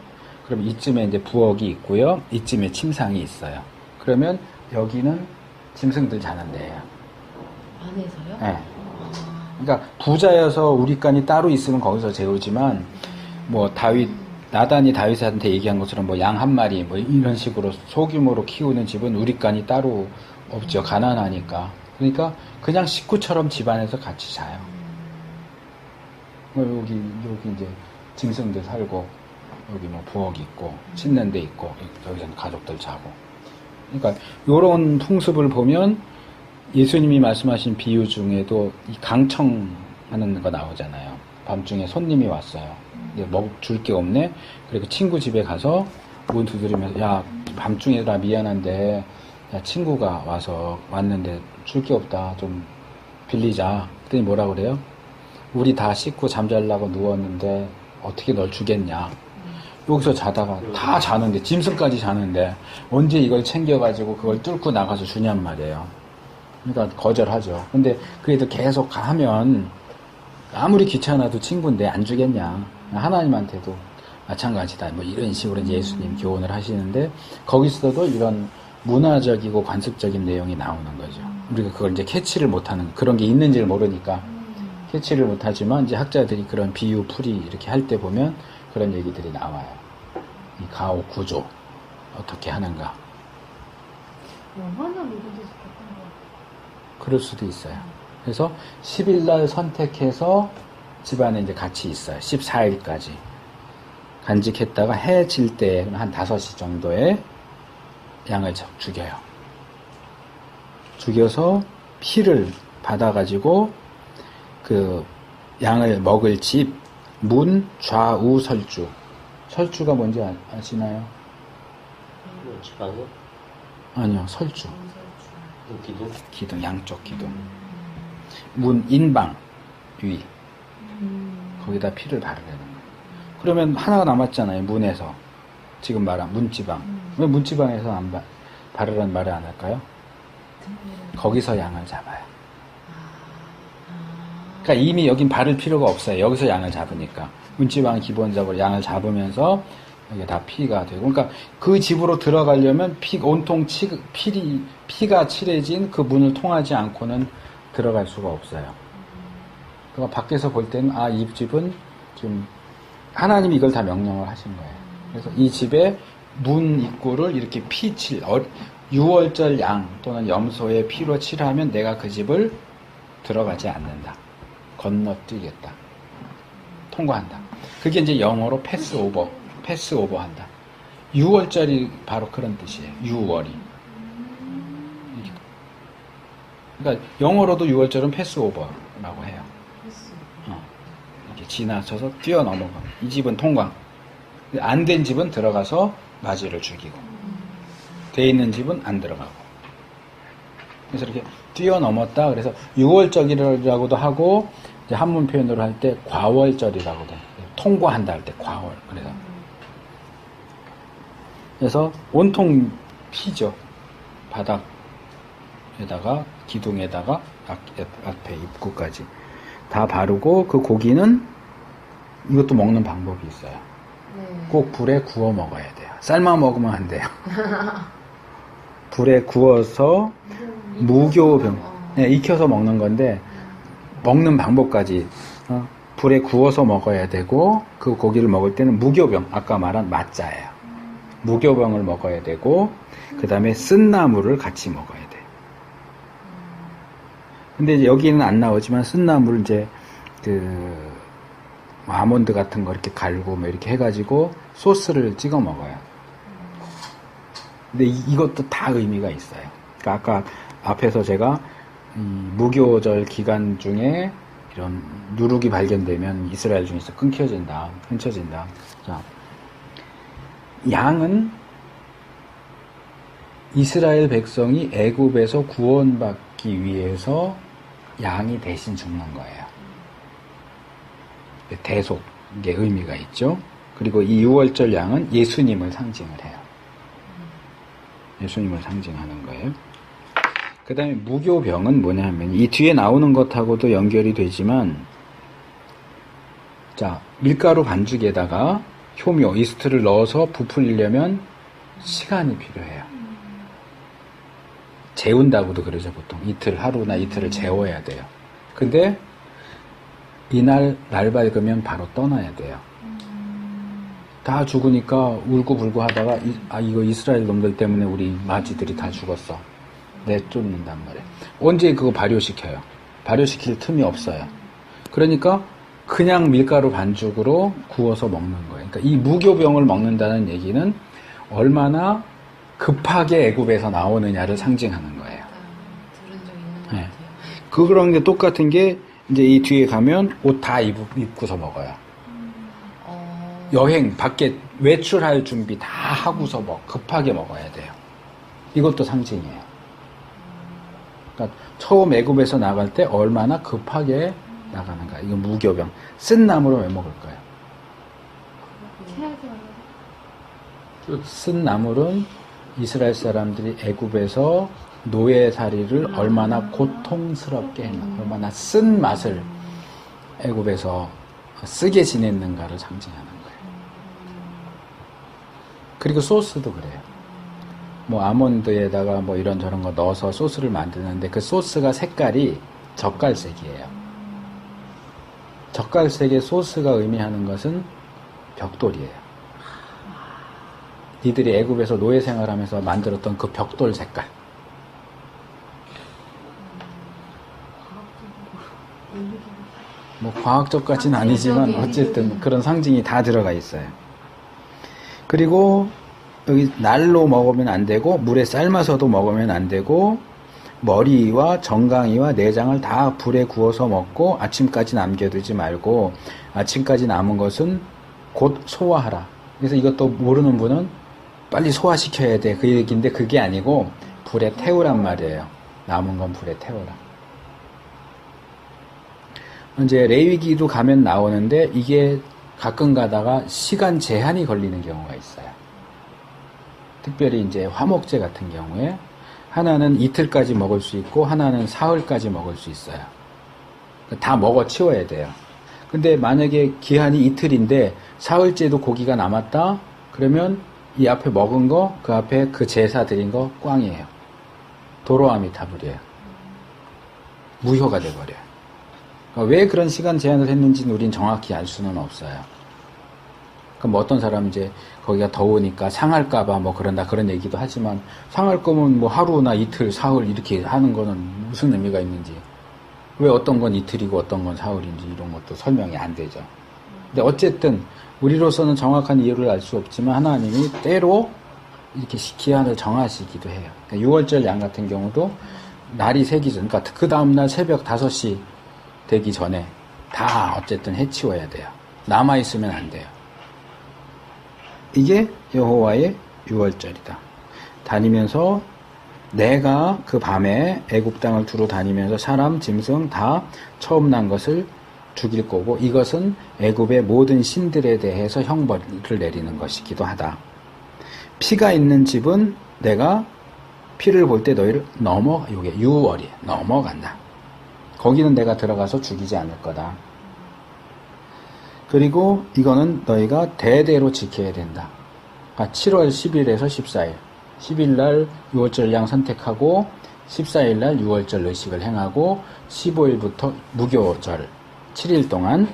그럼 이쯤에 이제 부엌이 있고요. 이쯤에 침상이 있어요. 그러면 여기는 짐승들 자는 데예요. 안에서요? 네. 그러니까 부자여서 우리간이 따로 있으면 거기서 재우지만 뭐 나단이 다윗한테 얘기한 것처럼 뭐 양 한 마리 뭐 이런 식으로 소규모로 키우는 집은 우리간이 따로 없죠. 가난하니까. 그러니까 그냥 식구처럼 집안에서 같이 자요. 여기 이제 짐승들 살고 여기 뭐 부엌이 있고 씻는 데 있고 여기서는 가족들 자고. 그러니까 이런 풍습을 보면 예수님이 말씀하신 비유 중에도 이 강청하는 거 나오잖아요. 밤중에 손님이 왔어요. 줄 게 없네. 그리고 친구 집에 가서 문 두드리면서 야 밤중에라 미안한데 야 친구가 왔는데 줄 게 없다. 좀 빌리자. 그랬더니 뭐라 그래요? 우리 다 씻고 잠자려고 누웠는데 어떻게 널 주겠냐. 여기서 자다가 다 자는데, 짐승까지 자는데 언제 이걸 챙겨가지고 그걸 뚫고 나가서 주냔 말이에요. 그러니까 거절하죠. 근데 그래도 계속 하면 아무리 귀찮아도 친구인데 안 주겠냐. 하나님한테도 마찬가지다. 뭐 이런 식으로 이제 예수님 교훈을 하시는데, 거기서도 이런 문화적이고 관습적인 내용이 나오는 거죠. 우리가 그걸 이제 캐치를 못하는, 그런 게 있는지를 모르니까 캐치를 못하지만, 이제 학자들이 그런 비유, 풀이 이렇게 할 때 보면 그런 얘기들이 나와요. 이 가오 구조 어떻게 하는가. 영화나 이런 데서 봤던 거. 그럴 수도 있어요. 그래서 10일 날 선택해서 집안에 이제 같이 있어요. 14일까지 간직했다가 해 질 때 한 5시 정도에 양을 죽여요. 죽여서 피를 받아가지고 그 양을 먹을 집 문 좌우 설주. 설주가 뭔지 아시나요? 지방에 아니요, 설주. 기둥. 기둥, 양쪽 기둥. 문 인방 위. 거기다 피를 바르려는 거예요. 그러면 하나가 남았잖아요. 문에서. 지금 말한 문지방. 왜 문지방에서 안 바르라는 말을 안 할까요? 거기서 양을 잡아요. 그러니까 이미 여긴 바를 필요가 없어요. 여기서 양을 잡으니까. 문지방은 기본적으로 양을 잡으면서 이게 다 피가 되고. 그러니까 그 집으로 들어가려면 온통 피가 칠해진 그 문을 통하지 않고는 들어갈 수가 없어요. 그러니까 밖에서 볼 때는 이 집은 지금 하나님이 이걸 다 명령을 하신 거예요. 그래서 이 집의 문 입구를 이렇게 유월절 양 또는 염소의 피로 칠하면 내가 그 집을 들어가지 않는다. 건너뛰겠다. 통과한다. 그게 이제 영어로 패스오버 한다. 6월절이 바로 그런 뜻이에요. 6월이. 그러니까 영어로도 6월절은 패스오버라고 해요. 이렇게 지나쳐서 뛰어넘어가. 이 집은 통과. 안 된 집은 들어가서 맞이를 죽이고, 돼 있는 집은 안 들어가고. 그래서 이렇게 뛰어넘었다. 그래서 6월절이라고도 하고, 이제 한문 표현으로 할 때 과월절이라고 돼. 통과한다 할 때 과월. 그래서 온통 피죠. 바닥에다가 기둥에다가 앞에 입구까지 다 바르고, 그 고기는 이것도 먹는 방법이 있어요. 꼭 불에 구워 먹어야 돼요. 삶아 먹으면 안 돼요. 불에 구워서 무교병, 익혀서 먹는 건데, 먹는 방법까지 불에 구워서 먹어야 되고, 그 고기를 먹을 때는 무교병, 아까 말한 맛자예요. 무교병을 먹어야 되고, 그 다음에 쓴나물을 같이 먹어야 돼요. 근데 이제 여기는 안 나오지만, 쓴나물을 이제 아몬드 같은 거 이렇게 갈고 뭐 이렇게 해가지고 소스를 찍어 먹어요. 근데 이것도 다 의미가 있어요. 그러니까 아까 앞에서 제가 무교절 기간 중에 이런 누룩이 발견되면 이스라엘 중에서 끊겨진다, 흩어진다. 자, 양은 이스라엘 백성이 애굽에서 구원받기 위해서 양이 대신 죽는 거예요. 대속, 이게 의미가 있죠. 그리고 이 6월절 양은 예수님을 상징을 해요. 예수님을 상징하는 거예요. 그 다음에 무교병은 뭐냐면, 이 뒤에 나오는 것하고도 연결이 되지만, 자, 밀가루 반죽에다가 효묘, 이스트를 넣어서 부풀리려면 시간이 필요해요. 재운다고도 그러죠, 보통. 하루나 이틀을 재워야 돼요. 근데 이날 날 밝으면 바로 떠나야 돼요. 다 죽으니까 울고불고 하다가 이거 이스라엘 놈들 때문에 우리 마지들이 다 죽었어. 내쫓는단 말이에요. 언제 그거 발효시켜요? 발효시킬 틈이 없어요. 그러니까 그냥 밀가루 반죽으로 구워서 먹는 거예요. 그러니까 이 무교병을 먹는다는 얘기는 얼마나 급하게 애굽에서 나오느냐를 상징하는 거예요. 들은 적 있는 것 네. 같아요. 그런 게 똑같은 게 이제 이 뒤에 가면 옷 다 입고서 먹어요. 여행, 밖에 외출할 준비 다 하고서 급하게 먹어야 돼요. 이것도 상징이에요. 그러니까 처음 애굽에서 나갈 때 얼마나 급하게 나가는가. 이거 무교병. 쓴 나무로 왜 먹을까요? 체하지 말라. 쓴 나물은 이스라엘 사람들이 애굽에서 노예살이를 얼마나 고통스럽게 했나, 얼마나 쓴 맛을 애굽에서 쓰게 지냈는가를 상징하는 거예요. 그리고 소스도 그래요. 뭐 아몬드에다가 뭐 이런저런 거 넣어서 소스를 만드는데 그 소스가 색깔이 젓갈색이에요. 젓갈색의 소스가 의미하는 것은 벽돌이에요. 니들이 애굽에서 노예 생활하면서 만들었던 그 벽돌 색깔. 뭐 과학적까지는 아니지만 어쨌든 그런 상징이 다 들어가 있어요. 그리고 여기 날로 먹으면 안 되고 물에 삶아서도 먹으면 안 되고 머리와 정강이와 내장을 다 불에 구워서 먹고 아침까지 남겨두지 말고 아침까지 남은 것은 곧 소화하라. 그래서 이것도 모르는 분은 빨리 소화시켜야 돼. 그 얘기인데 그게 아니고 불에 태우란 말이에요. 남은 건 불에 태워라. 이제 레위기도 가면 나오는데 이게 가끔 가다가 시간 제한이 걸리는 경우가 있어요. 특별히 이제 화목제 같은 경우에 하나는 이틀까지 먹을 수 있고 하나는 사흘까지 먹을 수 있어요. 다 먹어 치워야 돼요. 근데 만약에 기한이 이틀인데 사흘째도 고기가 남았다? 그러면 이 앞에 먹은 거, 그 앞에 그 제사 드린 거 꽝이에요. 도로아미타불이에요. 무효가 돼버려요. 그러니까 왜 그런 시간 제한을 했는지는 우린 정확히 알 수는 없어요. 그럼 뭐 어떤 사람은 이제 거기가 더우니까 상할까봐 뭐 그런다 그런 얘기도 하지만 상할 거면 뭐 하루나 이틀, 사흘 이렇게 하는 거는 무슨 의미가 있는지, 왜 어떤 건 이틀이고 어떤 건 사흘인지 이런 것도 설명이 안 되죠. 근데 어쨌든 우리로서는 정확한 이유를 알 수 없지만 하나님이 때로 이렇게 기한을 정하시기도 해요. 그러니까 6월절 양 같은 경우도 날이 새기 전, 그러니까 그 다음날 새벽 5시 되기 전에 다 어쨌든 해치워야 돼요. 남아있으면 안 돼요. 이게 여호와의 6월절이다. 다니면서 내가 그 밤에 애굽 땅을 두루 다니면서 사람, 짐승 다 처음 난 것을 죽일 거고 이것은 애굽의 모든 신들에 대해서 형벌을 내리는 것이기도 하다. 피가 있는 집은 내가 피를 볼 때 너희를 이게 6월이 넘어간다. 거기는 내가 들어가서 죽이지 않을 거다. 그리고 이거는 너희가 대대로 지켜야 된다. 그러니까 7월 10일에서 14일. 10일 날 6월절 양 선택하고 14일 날 6월절 의식을 행하고 15일부터 무교절 7일 동안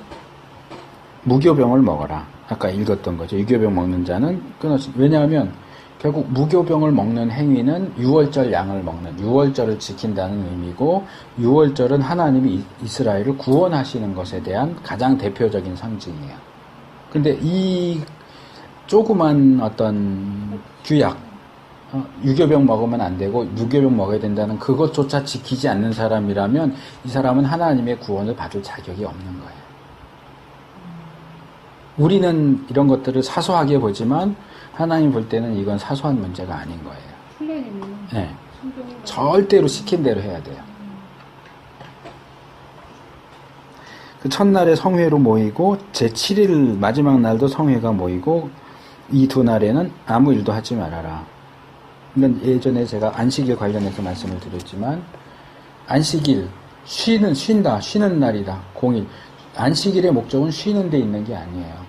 무교병을 먹어라. 아까 읽었던 거죠. 유교병 먹는 자는 끊어지. 왜냐하면 결국 무교병을 먹는 행위는 6월절 양을 먹는 6월절을 지킨다는 의미고 6월절은 하나님이 이스라엘을 구원하시는 것에 대한 가장 대표적인 상징이에요. 근데 이 조그만 어떤 규약, 유교병 먹으면 안 되고 무교병 먹어야 된다는 그것조차 지키지 않는 사람이라면 이 사람은 하나님의 구원을 받을 자격이 없는 거예요. 우리는 이런 것들을 사소하게 보지만 하나님 볼 때는 이건 사소한 문제가 아닌 거예요. 훈련이면 네. 절대로 시킨 대로 해야 돼요. 그 첫날에 성회로 모이고 제7일 마지막 날도 성회가 모이고 이 두 날에는 아무 일도 하지 말아라. 이건 예전에 제가 안식일 관련해서 말씀을 드렸지만 안식일 쉬는 날이다. 공일. 안식일의 목적은 쉬는 데 있는 게 아니에요.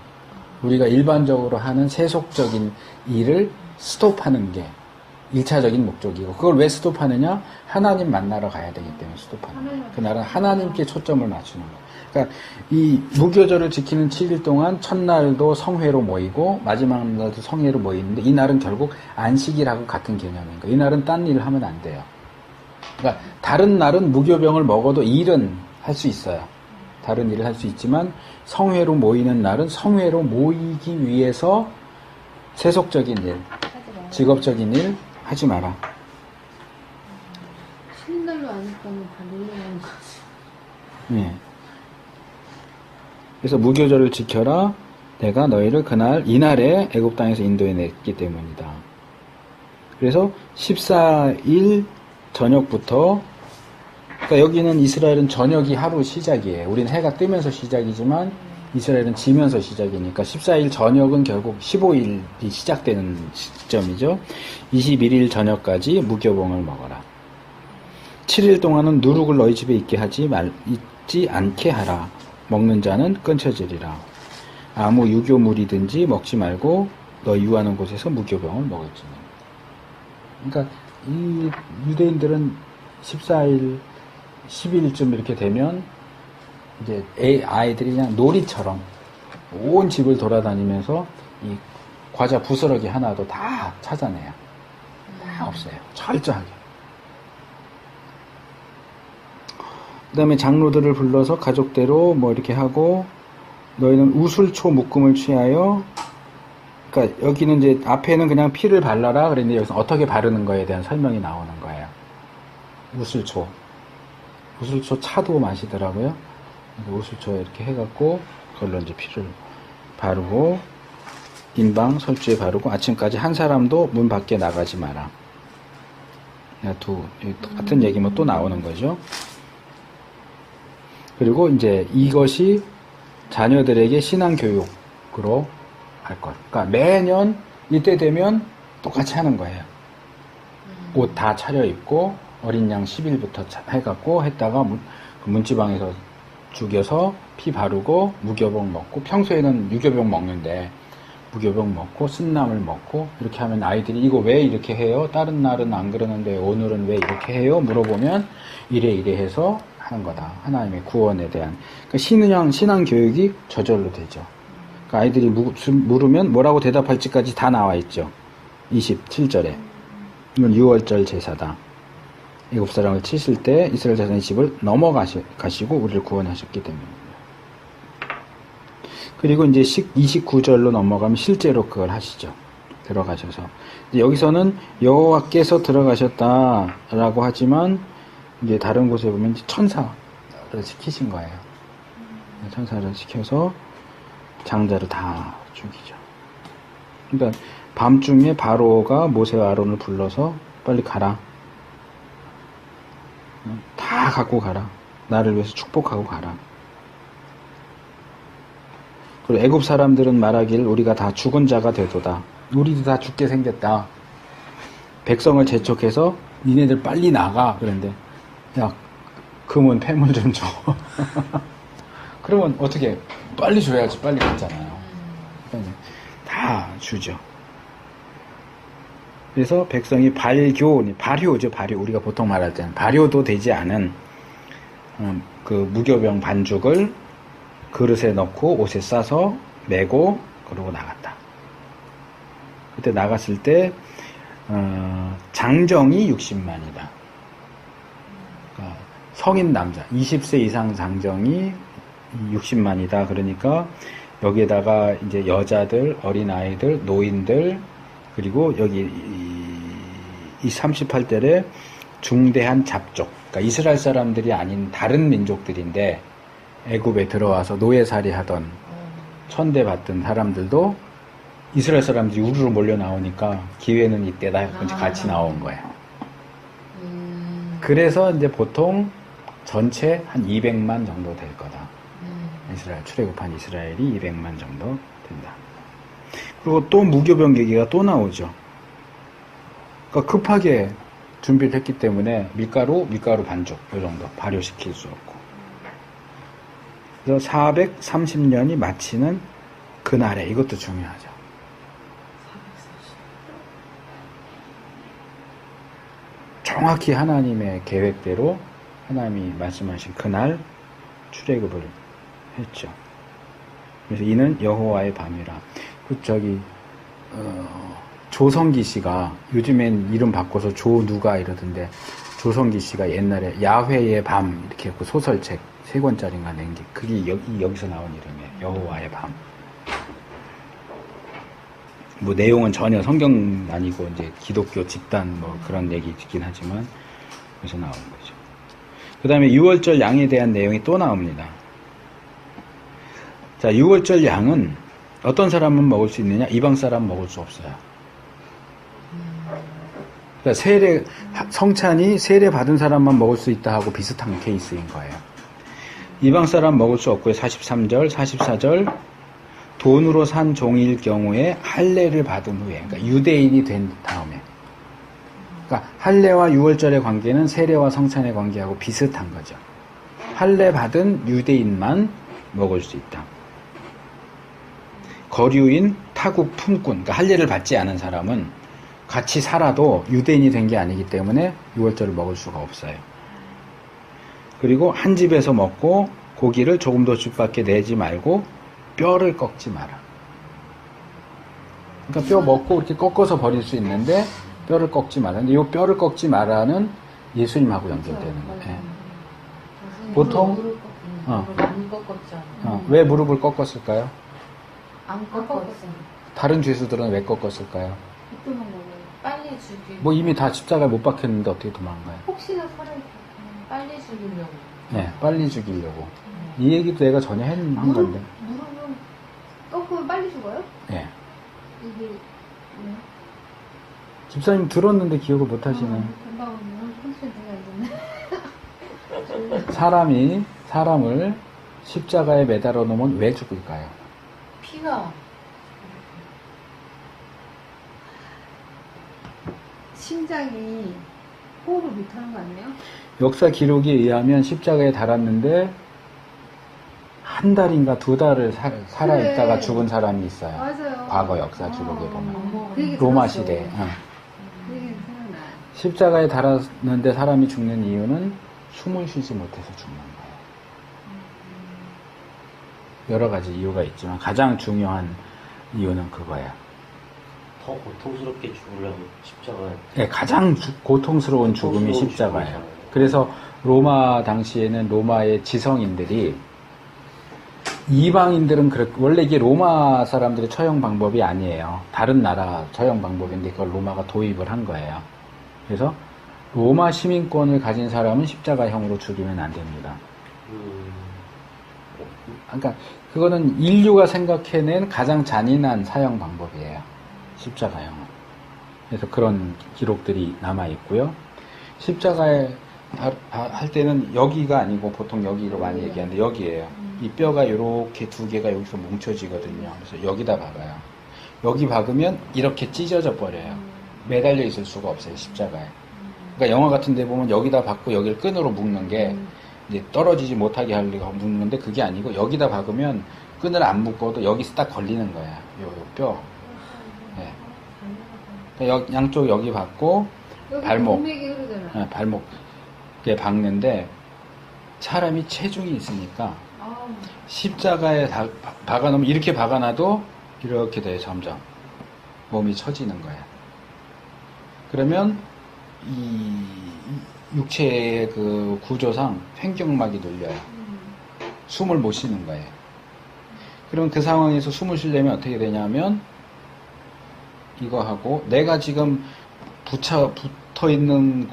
우리가 일반적으로 하는 세속적인 일을 스톱하는 게 1차적인 목적이고 그걸 왜 스톱하느냐? 하나님 만나러 가야 되기 때문에 스톱하는 거예요. 그날은 하나님께 초점을 맞추는 거예요. 그러니까 이 무교절을 지키는 7일 동안 첫날도 성회로 모이고 마지막 날도 성회로 모이는데 이 날은 결국 안식일하고 같은 개념인 거예요. 이 날은 딴 일을 하면 안 돼요. 그러니까 다른 날은 무교병을 먹어도 일은 할 수 있어요. 다른 일을 할 수 있지만 성회로 모이는 날은 성회로 모이기 위해서 세속적인 일, 직업적인 일 하지 마라. 쉬는 날로 아니까 다 놀러가는 거지. 네. 그래서 무교절을 지켜라. 내가 너희를 그날 이날에 애굽 땅에서 인도해 냈기 때문이다. 그래서 14일 저녁부터 그러니까 여기는 이스라엘은 저녁이 하루 시작이에요. 우리는 해가 뜨면서 시작이지만 이스라엘은 지면서 시작이니까 14일 저녁은 결국 15일이 시작되는 시점이죠. 21일 저녁까지 무교봉을 먹어라. 7일 동안은 누룩을 너희 집에 있지 않게 하라. 먹는 자는 끊쳐지리라. 아무 유교물이든지 먹지 말고 너희 유하는 곳에서 무교병을 먹을지니. 그러니까 이 유대인들은 14일, 10일쯤 이렇게 되면 이제 아이들이 그냥 놀이처럼 온 집을 돌아다니면서 이 과자 부스러기 하나도 다 찾아내요. 다 없어요. 철저하게. 그 다음에 장로들을 불러서 가족대로 뭐 이렇게 하고, 너희는 우슬초 묶음을 취하여, 그러니까 여기는 이제 앞에는 그냥 피를 발라라 그랬는데 여기서 어떻게 바르는 거에 대한 설명이 나오는 거예요. 우슬초 차도 마시더라고요. 우슬초에 이렇게 해갖고 그걸로 이제 피를 바르고 인방 설주에 바르고 아침까지 한 사람도 문 밖에 나가지 마라. 같은 얘기면 또 나오는 거죠. 그리고 이제 이것이 자녀들에게 신앙교육으로 할 것. 그러니까 매년 이때 되면 똑같이 하는 거예요. 옷 다 차려입고 어린 양 10일부터 해갖고 했다가 문지방에서 죽여서 피 바르고 무교병 먹고, 평소에는 유교병 먹는데 무교병 먹고 쓴나물 먹고 이렇게 하면 아이들이 이거 왜 이렇게 해요? 다른 날은 안 그러는데 오늘은 왜 이렇게 해요? 물어보면 이래 해서 하는 거다. 하나님의 구원에 대한. 그러니까 신앙 교육이 저절로 되죠. 그러니까 아이들이 물으면 뭐라고 대답할지까지 다 나와 있죠. 27절에. 이건 6월절 제사다. 애굽 사람을 치실 때 이스라엘 자손의 집을 넘어가시고 우리를 구원하셨기 때문입니다. 그리고 이제 29절로 넘어가면 실제로 그걸 하시죠. 들어가셔서. 여기서는 여호와께서 들어가셨다라고 하지만 이제 다른 곳에 보면 천사를 시키신 거예요. 천사를 시켜서 장자를 다 죽이죠. 그러니까 밤중에 바로가 모세와 아론을 불러서 빨리 가라. 다 갖고 가라. 나를 위해서 축복하고 가라. 그리고 애굽 사람들은 말하길 우리가 다 죽은 자가 되도다. 우리도 다 죽게 생겼다. 백성을 재촉해서 니네들 빨리 나가. 그런데 야, 금은 폐물 좀 줘. 그러면 어떻게 빨리 줘야지. 빨리 갔잖아요. 그러니까 다 주죠. 그래서 백성이 발효죠. 발효. 우리가 보통 말할 때는 발효도 되지 않은 그 무교병 반죽을 그릇에 넣고 옷에 싸서 메고 그러고 나갔다. 그때 나갔을 때 장정이 60만이다. 그러니까 성인 남자 20세 이상 장정이 60만이다. 그러니까 여기에다가 이제 여자들, 어린아이들, 노인들, 그리고 여기 이 38절에 중대한 잡족, 그러니까 이스라엘 사람들이 아닌 다른 민족들인데 애굽에 들어와서 노예살이 하던 천대받던 사람들도 이스라엘 사람들이 우르르 몰려 나오니까 기회는 이때다 해서 같이 나온 거예요. 그래서 이제 보통 전체 한 200만 정도 될 거다. 이스라엘 출애굽한 이스라엘이 200만 정도 된다. 그리고 또 무교병 얘기가 또 나오죠. 그러니까 급하게 준비를 했기 때문에 밀가루 반죽 이 정도 발효시킬 수 없고. 그래서 430년이 마치는 그날에, 이것도 중요하죠. 정확히 하나님의 계획대로 하나님이 말씀하신 그날 출애굽을 했죠. 그래서 이는 여호와의 밤이라. 조성기 씨가 요즘엔 이름 바꿔서 조누가 이러던데, 조성기 씨가 옛날에 야훼의 밤 이렇게 했고 소설책 3권짜리인가 낸 게 그게 여기서 나온 이름이에요. 여호와의 밤. 뭐 내용은 전혀 성경 아니고 이제 기독교 집단 뭐 그런 얘기이긴 하지만 여기서 나온 거죠. 그 다음에 6월절 양에 대한 내용이 또 나옵니다. 자, 6월절 양은 어떤 사람은 먹을 수 있느냐? 이방 사람 먹을 수 없어요. 그러니까 성찬이 세례 받은 사람만 먹을 수 있다 하고 비슷한 케이스인 거예요. 이방 사람 먹을 수 없고요. 43절, 44절. 돈으로 산 종일 경우에 할례를 받은 후에, 그러니까 유대인이 된 다음에. 그러니까 할례와 유월절의 관계는 세례와 성찬의 관계하고 비슷한 거죠. 할례 받은 유대인만 먹을 수 있다. 거류인, 타국, 품꾼, 그러니까 할례를 받지 않은 사람은 같이 살아도 유대인이 된 게 아니기 때문에 유월절을 먹을 수가 없어요. 그리고 한 집에서 먹고 고기를 조금 더 줍밖에 내지 말고 뼈를 꺾지 마라. 그러니까 뼈 먹고 이렇게 꺾어서 버릴 수 있는데 뼈를 꺾지 마라. 근데 이 뼈를 꺾지 마라는 예수님하고 연결되는 거예요. 예. 보통 안 꺾었지 않아요. 왜 무릎을 꺾었을까요? 안 꺾었어. 다른 죄수들은 왜 꺾었을까요? 그때만 먹어요. 빨리 죽이. 뭐 이미 다 십자가에 못 박혔는데 어떻게 도망가요? 혹시나 살아있다. 빨리 죽이려고. 네, 빨리 죽이려고. 이 얘기도 내가 전에 한 건데. 무릎은 꺾으면 빨리 죽어요? 예. 이게 왜? 집사님 들었는데 기억을 못 하시네. 금방 오늘 컨디션 되게 안 사람이 사람을 십자가에 매달아 놓으면 왜 죽을까요? 피가 심장이 호흡을 못하는 거 아니에요? 역사 기록에 의하면 십자가에 달았는데 한 달인가 두 달을 살아있다가 그래. 죽은 사람이 있어요. 맞아요. 과거 역사 기록에 보면. 그 얘기 로마 들었어요. 시대. 그 얘기 생각나. 십자가에 달았는데 사람이 죽는 이유는 숨을 쉬지 못해서 죽는 거예요. 여러 가지 이유가 있지만 가장 중요한 이유는 그거예요. 더 고통스럽게 죽으려면 십자가에 네, 가장 고통스러운 죽음이 십자가예요. 그래서 로마 당시에는 로마의 지성인들이 이방인들은 원래 이게 로마 사람들의 처형 방법이 아니에요. 다른 나라 처형 방법인데 그걸 로마가 도입을 한 거예요. 그래서 로마 시민권을 가진 사람은 십자가형으로 죽이면 안 됩니다. 그러니까 그거는 인류가 생각해낸 가장 잔인한 사형 방법이에요. 십자가형은. 그래서 그런 기록들이 남아 있고요. 십자가에 할 때는 여기가 아니고 보통 여기로 많이 얘기하는데 여기에요. 이 뼈가 이렇게 두 개가 여기서 뭉쳐지거든요. 그래서 여기다 박아요. 여기 박으면 이렇게 찢어져 버려요. 매달려 있을 수가 없어요, 십자가에. 그러니까 영화 같은 데 보면 여기다 박고 여기를 끈으로 묶는 게 이제 떨어지지 못하게 하려고 묶는데 그게 아니고 여기다 박으면 끈을 안 묶어도 여기서 딱 걸리는 거야. 요 뼈. 네. 그러니까 양쪽 여기 박고 여기 발목. 동맥이 흐르잖아. 네, 발목에 박는데 사람이 체중이 있으니까 아우. 십자가에 박아놓으면 이렇게 박아놔도 이렇게 돼요. 점점 몸이 처지는 거예요. 그러면 이 육체의 그 구조상 횡격막이 눌려요. 숨을 못 쉬는 거예요. 그러면 그 상황에서 숨을 쉬려면 어떻게 되냐면 이거 하고 내가 지금 붙어 있는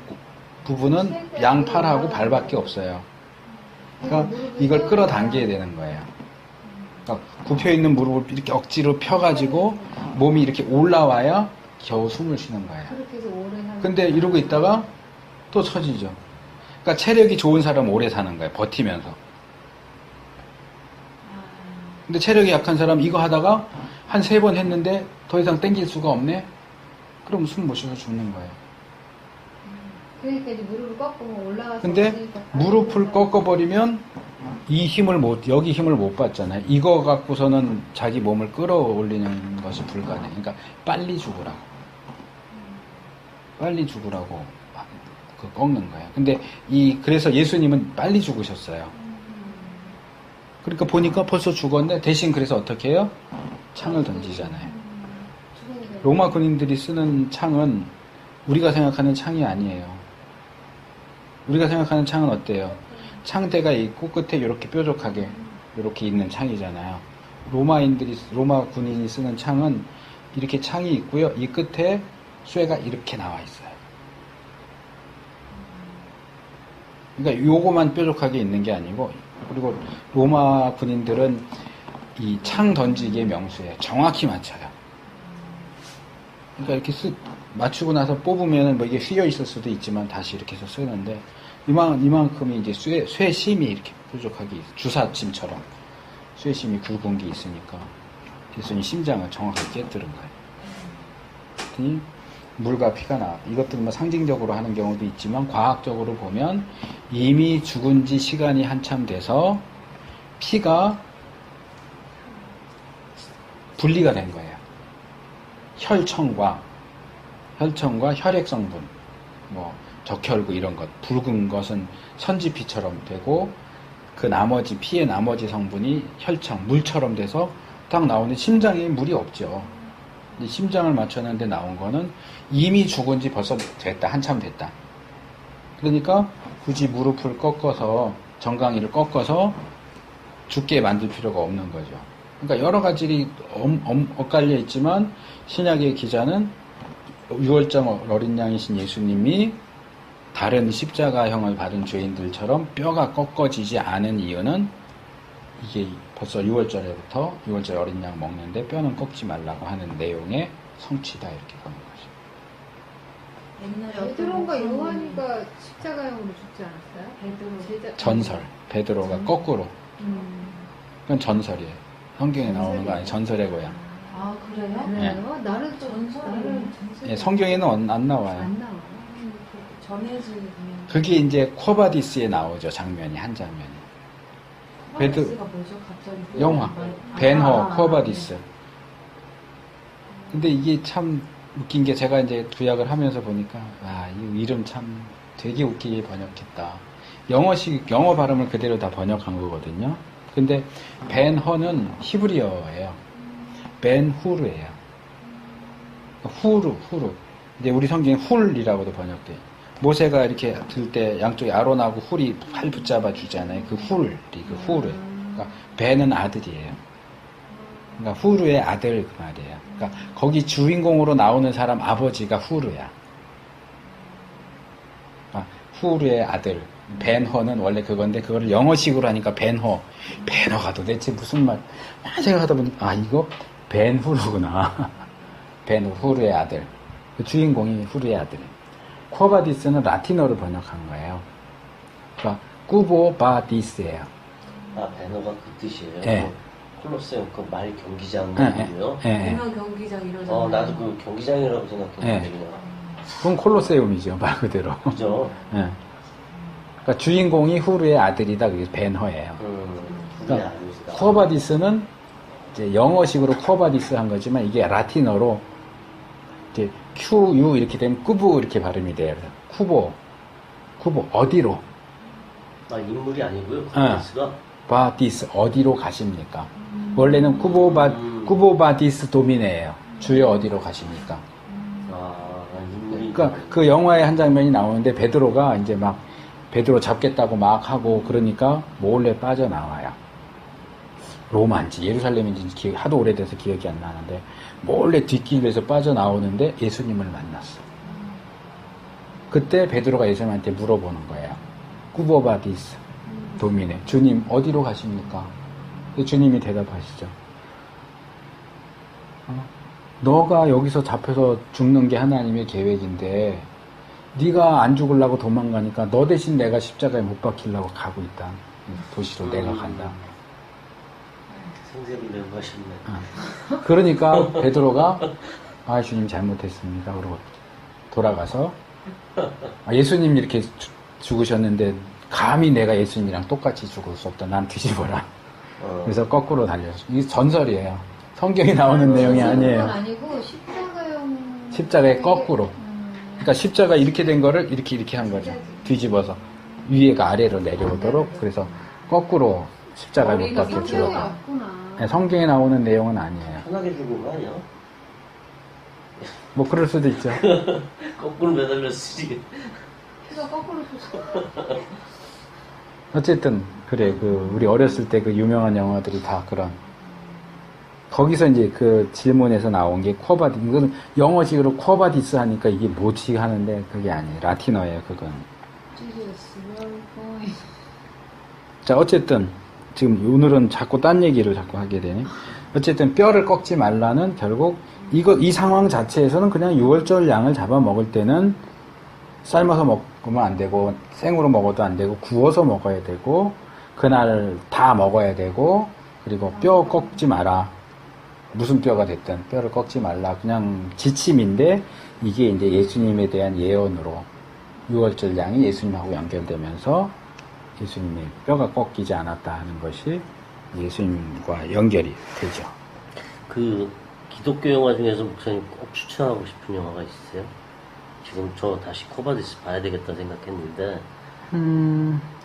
부분은 양팔하고 발밖에 없어요. 그러니까 이걸 끌어당겨야 되는 거예요. 그러니까 굽혀 있는 무릎을 이렇게 억지로 펴가지고 몸이 이렇게 올라와야 겨우 숨을 쉬는 거예요. 그렇게 해서 오래 사는. 근데 이러고 있다가 또 처지죠. 그러니까 체력이 좋은 사람은 오래 사는 거예요. 버티면서. 근데 체력이 약한 사람 이거 하다가 한 3번 했는데 더 이상 땡길 수가 없네? 그럼 숨 못 쉬어서 죽는 거예요. 그러니까 이제 무릎을 꺾으면 올라가서. 근데 없으니까 무릎을 꺾어버리면 여기 힘을 못 받잖아요. 이거 갖고서는 자기 몸을 끌어올리는 것이 불가능해. 그러니까 빨리 죽으라고. 빨리 죽으라고 꺾는 거예요. 근데 그래서 예수님은 빨리 죽으셨어요. 그러니까 보니까 벌써 죽었는데 대신 그래서 어떻게 해요? 창을 던지잖아요. 로마 군인들이 쓰는 창은 우리가 생각하는 창이 아니에요. 우리가 생각하는 창은 어때요? 창대가 있고 끝에 이렇게 뾰족하게 이렇게 있는 창이잖아요. 로마 군인이 쓰는 창은 이렇게 창이 있고요. 이 끝에 쇠가 이렇게 나와 있어요. 그러니까 요거만 뾰족하게 있는 게 아니고, 그리고 로마 군인들은 이 창 던지기의 명수에 정확히 맞춰요. 그러니까 이렇게 맞추고 나서 뽑으면 뭐 이게 휘어 있을 수도 있지만 다시 이렇게 해서 쓰는데 이만큼이 이제 쇠심이 이렇게 뾰족하게 주사침처럼 쇠심이 굵은 게 있으니까 예수님 심장을 정확하게 깨뜨린 거예요. 그랬더니 물과 피가 나왔다. 이것도 뭐 상징적으로 하는 경우도 있지만 과학적으로 보면 이미 죽은 지 시간이 한참 돼서 피가 분리가 된 거예요. 혈청과 혈액 성분, 뭐 적혈구 이런 것, 붉은 것은 선지피처럼 되고 그 나머지 피의 나머지 성분이 혈청, 물처럼 돼서 딱 나오는 심장에 물이 없죠. 근데 심장을 맞췄는데 나온 거는 이미 죽은 지 벌써 됐다, 한참 됐다. 그러니까 굳이 무릎을 꺾어서 정강이를 꺾어서 죽게 만들 필요가 없는 거죠. 그러니까 여러 가지 엇갈려 있지만 신약의 기자는 유월절 어린 양이신 예수님이 다른 십자가형을 받은 죄인들처럼 뼈가 꺾어지지 않은 이유는 이게 벌써 6월절에부터 6월절 어린 양 먹는데 뼈는 꺾지 말라고 하는 내용의 성취다 이렇게 보는 거죠. 옛날에 베드로가 요한이가 십자가형으로 죽지 않았어요? 베드로 전설. 베드로가 거꾸로. 그건 전설이에요. 성경에 나오는 거 아니에요. 전설의 고향. 아 그래요? 그래요? 나는 또 전설이 예, 성경에는 안 나와요. 안 나와. 전해지는 그게 이제 코바디스에 나오죠. 장면이 한 장면이. 코바디스가 뭐죠? 갑자기 영화 벤허 코바디스. 근데 이게 참 웃긴 게 제가 이제 구약을 하면서 보니까 이 이름 참 되게 웃기게 번역했다. 영어 발음을 그대로 다 번역한 거거든요. 근데 벤허는 히브리어예요. 벤후르예요. 후르. 이제 우리 성경에 훌이라고도 번역돼요. 모세가 이렇게 들 때 양쪽에 아론하고 훌이 팔 붙잡아 주잖아요. 그 후르. 그러니까 벤은 아들이에요. 그러니까 후르의 아들 그 말이에요. 그러니까 거기 주인공으로 나오는 사람 아버지가 후르야. 그러니까 후르의 아들. 벤허는 원래 그건데 그거를 영어식으로 하니까 벤허가 도대체 무슨 말 생각하다 보니 이거 벤후르구나. 벤후르의 아들. 그 주인공이 후르의 아들. 코바디스는 라틴어로 번역한 거예요. 그러니까 꾸보바디스예요. 배너가 그 뜻이에요. 네. 콜로세움 그 말 경기장이고요. 유명 경기장 이러잖아요. 나도 그 경기장이라고 생각했는데 그냥. 그건 콜로세움이죠, 말 그대로. 그죠? 예. 그러니까 주인공이 후르의 아들이다. 그게 벤허예요. 그러니까 코바디스는 이제 영어식으로 코바디스 한 거지만 이게 라틴어로 이제 QU 이렇게 되면 꾸부 이렇게 발음이 돼요. 쿠보 어디로? 인물이 아니고요. 코바디스가 바디스 어디로 가십니까? 원래는 쿠보바디스 도미네예요. 주여 어디로 가십니까? 인물이. 그러니까 그 영화의 한 장면이 나오는데 베드로가 이제 막 베드로 잡겠다고 막 하고 그러니까 몰래 빠져나와요. 로마인지 예루살렘인지 하도 오래돼서 기억이 안 나는데 몰래 뒷길에서 빠져나오는데 예수님을 만났어. 그때 베드로가 예수님한테 물어보는 거예요. 꾸보바디스 도미네. 주님 어디로 가십니까? 주님이 대답하시죠. 너가 여기서 잡혀서 죽는 게 하나님의 계획인데 네가 안 죽으려고 도망가니까 너 대신 내가 십자가에 못 박히려고 가고 있다. 도시로 내가 간다. 생세를 내고 가셨네. 그러니까 베드로가 주님 잘못했습니다. 그러고 돌아가서 예수님 이렇게 죽으셨는데 감히 내가 예수님이랑 똑같이 죽을 수 없다. 난 뒤집어라. 그래서 거꾸로 달렸어. 이게 전설이에요. 성경에 나오는 내용이 아니에요. 그건 아니고 십자가에 거꾸로. 그러니까 십자가 이렇게 된 거를 이렇게 한 거죠. 뒤집어서 위에가 아래로 내려오도록. 그래서 거꾸로 십자가에 못 박혀 죽었고. 네, 성경에 나오는 내용은 아니에요. 편하게 죽은 거 아니야? 뭐 그럴 수도 있죠. 거꾸로 매달렸으니. 피가 거꾸로 솟아. 어쨌든 그래 우리 어렸을 때 그 유명한 영화들이 다 그런. 거기서 이제 그 질문에서 나온 게 코바디스. 이건 영어식으로 코바디스 하니까 이게 뭐지 하는데 그게 아니에요. 라틴어예요. 그건. 자 어쨌든 지금 오늘은 자꾸 딴 얘기를 자꾸 하게 되네. 어쨌든 뼈를 꺾지 말라는 결국 이 상황 자체에서는 그냥 6월절 양을 잡아 먹을 때는 삶아서 먹으면 안 되고 생으로 먹어도 안 되고 구워서 먹어야 되고 그날 다 먹어야 되고 그리고 뼈 꺾지 마라. 무슨 뼈가 됐든 뼈를 꺾지 말라. 그냥 지침인데 이게 이제 예수님에 대한 예언으로 6월절 양이 예수님하고 연결되면서 예수님의 뼈가 꺾이지 않았다 하는 것이 예수님과 연결이 되죠. 그 기독교 영화 중에서 목사님 꼭 추천하고 싶은 영화가 있으세요? 지금 저 다시 코바디스 봐야 되겠다 생각했는데.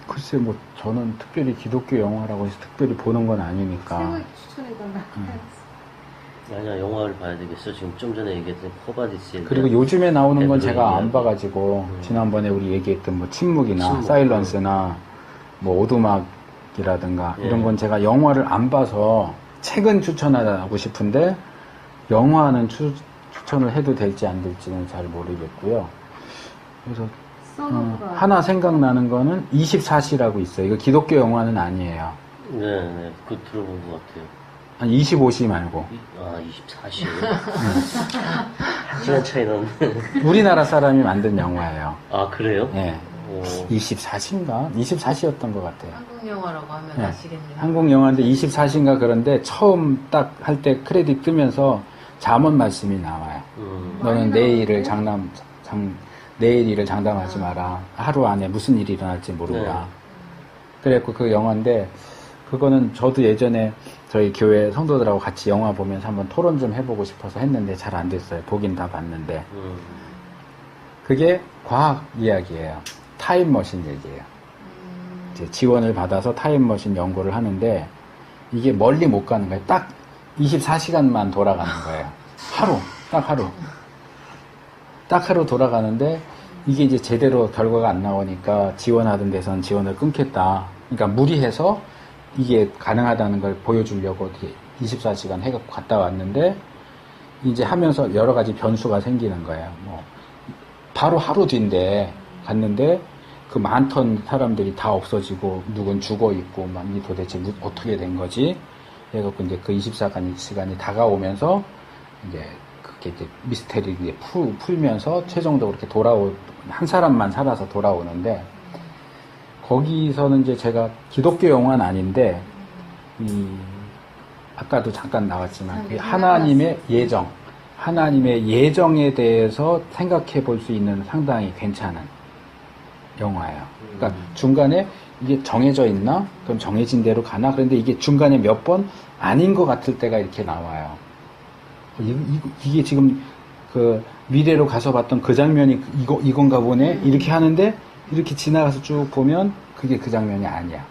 글쎄 뭐 저는 특별히 기독교 영화라고 해서 특별히 보는 건 아니니까. 생을 추천해달라. 아니야, 영화를 봐야 되겠어. 지금 좀 전에 얘기했던 코바디스. 그리고 요즘에 나오는 건 제가 안 이야기. 봐가지고 지난번에 우리 얘기했던 뭐 침묵이나 침묵. 사일런스나 뭐 오두막이라든가 예. 이런 건 제가 영화를 안 봐서 책은 추천하고 싶은데 영화는 추천을 해도 될지 안 될지는 잘 모르겠고요. 그래서 써놓으라. 하나 생각나는 거는 24시라고 있어요. 이거 기독교 영화는 아니에요. 네, 그거 들어본 것 같아요. 아니 25시 말고 24시. 시간 차이 나네. 우리나라 사람이 만든 영화예요. 아, 그래요? 예. 오. 24시인가? 24시였던 것 같아요. 한국 영화라고 하면 네. 아시겠네요. 한국 영화인데 24시인가 그런데 처음 딱 할 때 크레딧 뜨면서 잠언 말씀이 나와요. 너는 내일 일을 장담하지 마라. 하루 안에 무슨 일이 일어날지 모른다. 네. 그래갖고 그 영화인데 그거는 저도 예전에 저희 교회 성도들하고 같이 영화 보면서 한번 토론 좀 해보고 싶어서 했는데 잘 안 됐어요. 보긴 다 봤는데 그게 과학 이야기예요. 타임머신 얘기예요. 이제 지원을 받아서 타임머신 연구를 하는데 이게 멀리 못 가는 거예요. 딱 24시간만 돌아가는 거예요. 딱 하루 돌아가는데 이게 이제 제대로 결과가 안 나오니까 지원하던 데서는 지원을 끊겠다. 그러니까 무리해서 이게 가능하다는 걸 보여주려고 24시간 해갖고 갔다 왔는데 이제 하면서 여러 가지 변수가 생기는 거예요. 뭐 바로 하루 뒤인데 갔는데 그 많던 사람들이 다 없어지고 누군 죽어 있고 막 이 도대체 어떻게 된 거지? 그래갖고 이제 그 24시간이 다가오면서 이제 그게 이제 미스테리 이제 풀면서 최종적으로 이렇게 한 사람만 살아서 돌아오는데 거기서는 이제 제가 기독교 영화는 아닌데 아까도 잠깐 나왔지만 그 하나님의 예정에 대해서 생각해 볼 수 있는 상당히 괜찮은 영화예요. 그러니까 중간에 이게 정해져 있나? 그럼 정해진 대로 가나? 그런데 이게 중간에 몇 번 아닌 것 같을 때가 이렇게 나와요. 이게 지금 그 미래로 가서 봤던 그 장면이 이건가 보네? 이렇게 하는데 이렇게 지나가서 쭉 보면 그게 그 장면이 아니야.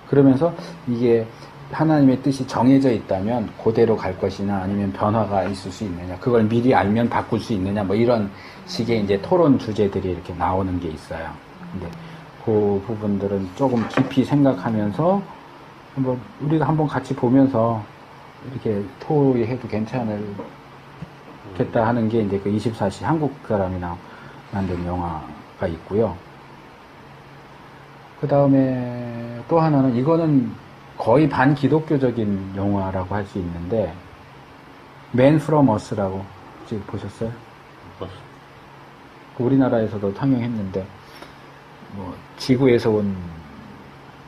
그러면서 이게 하나님의 뜻이 정해져 있다면 그대로 갈 것이나 아니면 변화가 있을 수 있느냐, 그걸 미리 알면 바꿀 수 있느냐, 뭐 이런 식의 이제 토론 주제들이 이렇게 나오는 게 있어요. 근데 그 부분들은 조금 깊이 생각하면서 우리가 한번 같이 보면서 이렇게 토의해도 괜찮겠다 하는 게 이제 그 24시 한국 사람이 만든 영화가 있고요. 그 다음에 또 하나는 이거는 거의 반기독교적인 영화라고 할 수 있는데 Man from Earth라고 혹시 보셨어요? 우리나라에서도 상영했는데 뭐 지구에서 온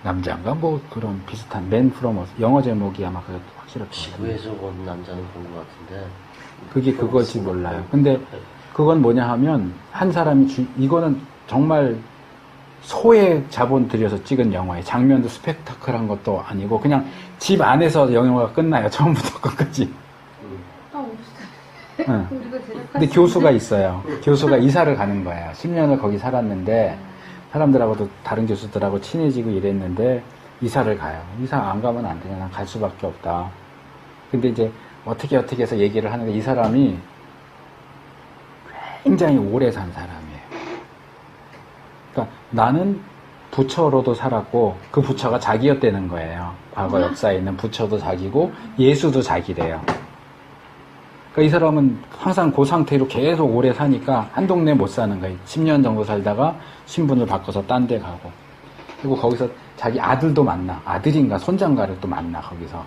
남자인가 뭐 그런 비슷한 Man from Earth 영어 제목이 아마 그게 확실할 것 같아요. 지구에서 온 남자는 본 것 같은데 그게 그것이 몰라요. 근데 그건 뭐냐 하면 한 사람이 이거는 정말 소의 자본 들여서 찍은 영화예요. 장면도 스펙타클한 것도 아니고 그냥 집 안에서 영화가 끝나요. 처음부터 끝까지. 응. 근데 교수가 있어요. 교수가 이사를 가는 거예요. 10년을 거기 살았는데 사람들하고도 다른 교수들하고 친해지고 이랬는데 이사를 가요. 이사 안 가면 안 되냐. 난 갈 수밖에 없다. 근데 이제 어떻게 해서 얘기를 하는데 이 사람이 굉장히 오래 산 사람이에요. 그러니까 나는 부처로도 살았고 그 부처가 자기였다는 거예요. 과거 역사에 있는 부처도 자기고 예수도 자기래요. 그러니까 이 사람은 항상 그 상태로 계속 오래 사니까 한 동네 못 사는 거예요. 10년 정도 살다가 신분을 바꿔서 딴 데 가고 그리고 거기서 자기 아들도 만나. 아들인가 손장가를 또 만나 거기서.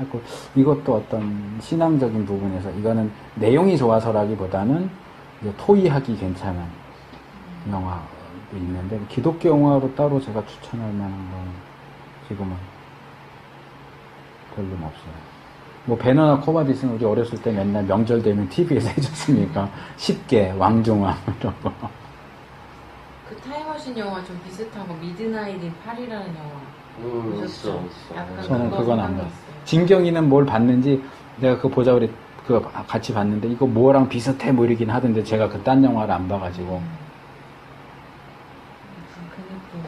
하고 이것도 어떤 신앙적인 부분에서 이거는 내용이 좋아서라기보다는 이제 토의하기 괜찮은 영화도 있는데 기독교 영화로 따로 제가 추천할 만한 건 지금은 별로는 없어요. 뭐 배너나 코바디스는 우리 어렸을 때 맨날 명절 되면 TV에서 해줬으니까 쉽게 왕중왕 이런 거. 그 타임머신 영화 좀 비슷한 거 미드나잇 인 파리라는 영화 보셨죠? 있어. 약간 저는 그거 그건 안 생각났어요. 봤어요. 진경이는 뭘 봤는지 내가 그거 보자 그래 그거 같이 봤는데 이거 뭐랑 비슷해 뭐 이러긴 하던데 제가 그 딴 영화를 안 봐가지고 약간 그 느낌.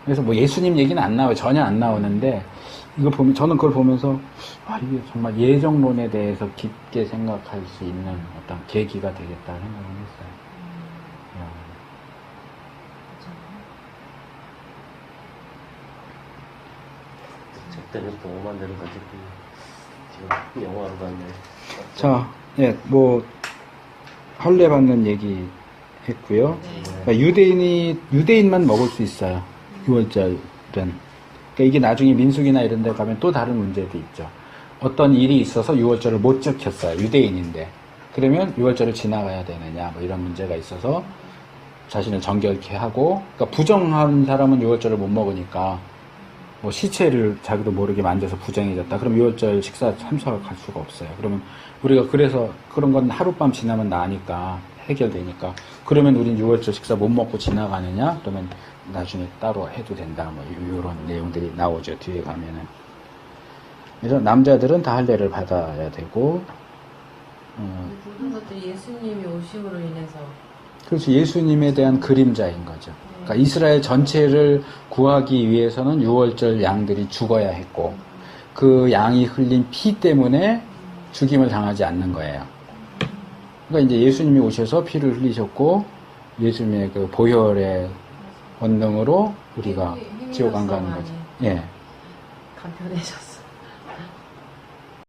그래서 뭐 예수님 얘기는 안 나와요. 전혀 안 나오는데 이거 보면 저는 그걸 보면서 아 이게 정말 예정론에 대해서 깊게 생각할 수 있는 어떤 계기가 되겠다 생각을 했어요. 적대는 또 오만 대로 가지고 지금 영화로 봤네. 자, 예, 뭐 할례 받는 얘기 했고요. 그러니까 유대인만 먹을 수 있어요. 6월절은. 그러니까 이게 나중에 민수기나 이런 데 가면 또 다른 문제도 있죠. 어떤 일이 있어서 6월절을 못 지켰어요. 유대인인데. 그러면 6월절을 지나가야 되느냐, 뭐 이런 문제가 있어서 자신을 정결케 하고, 그러니까 부정한 사람은 6월절을 못 먹으니까, 뭐 시체를 자기도 모르게 만져서 부정해졌다. 그럼 6월절 식사 참석할 수가 없어요. 그러면 우리가 그래서 그런 건 하룻밤 지나면 나니까 해결되니까. 그러면 우린 6월절 식사 못 먹고 지나가느냐? 그러면 나중에 따로 해도 된다. 뭐 이런 내용들이 나오죠. 뒤에 가면은. 그래서 남자들은 다 할례를 받아야 되고, 모든 것들이 예수님이 오심으로 인해서 그래서 예수님에 대한 그림자인 거죠. 그러니까 이스라엘 전체를 구하기 위해서는 6월절 양들이 죽어야 했고 그 양이 흘린 피 때문에 죽임을 당하지 않는 거예요. 그러니까 이제 예수님이 오셔서 피를 흘리셨고 예수님의 그 보혈의 권능으로 우리가 지옥 안 가는 거죠. 예. 간편해졌어.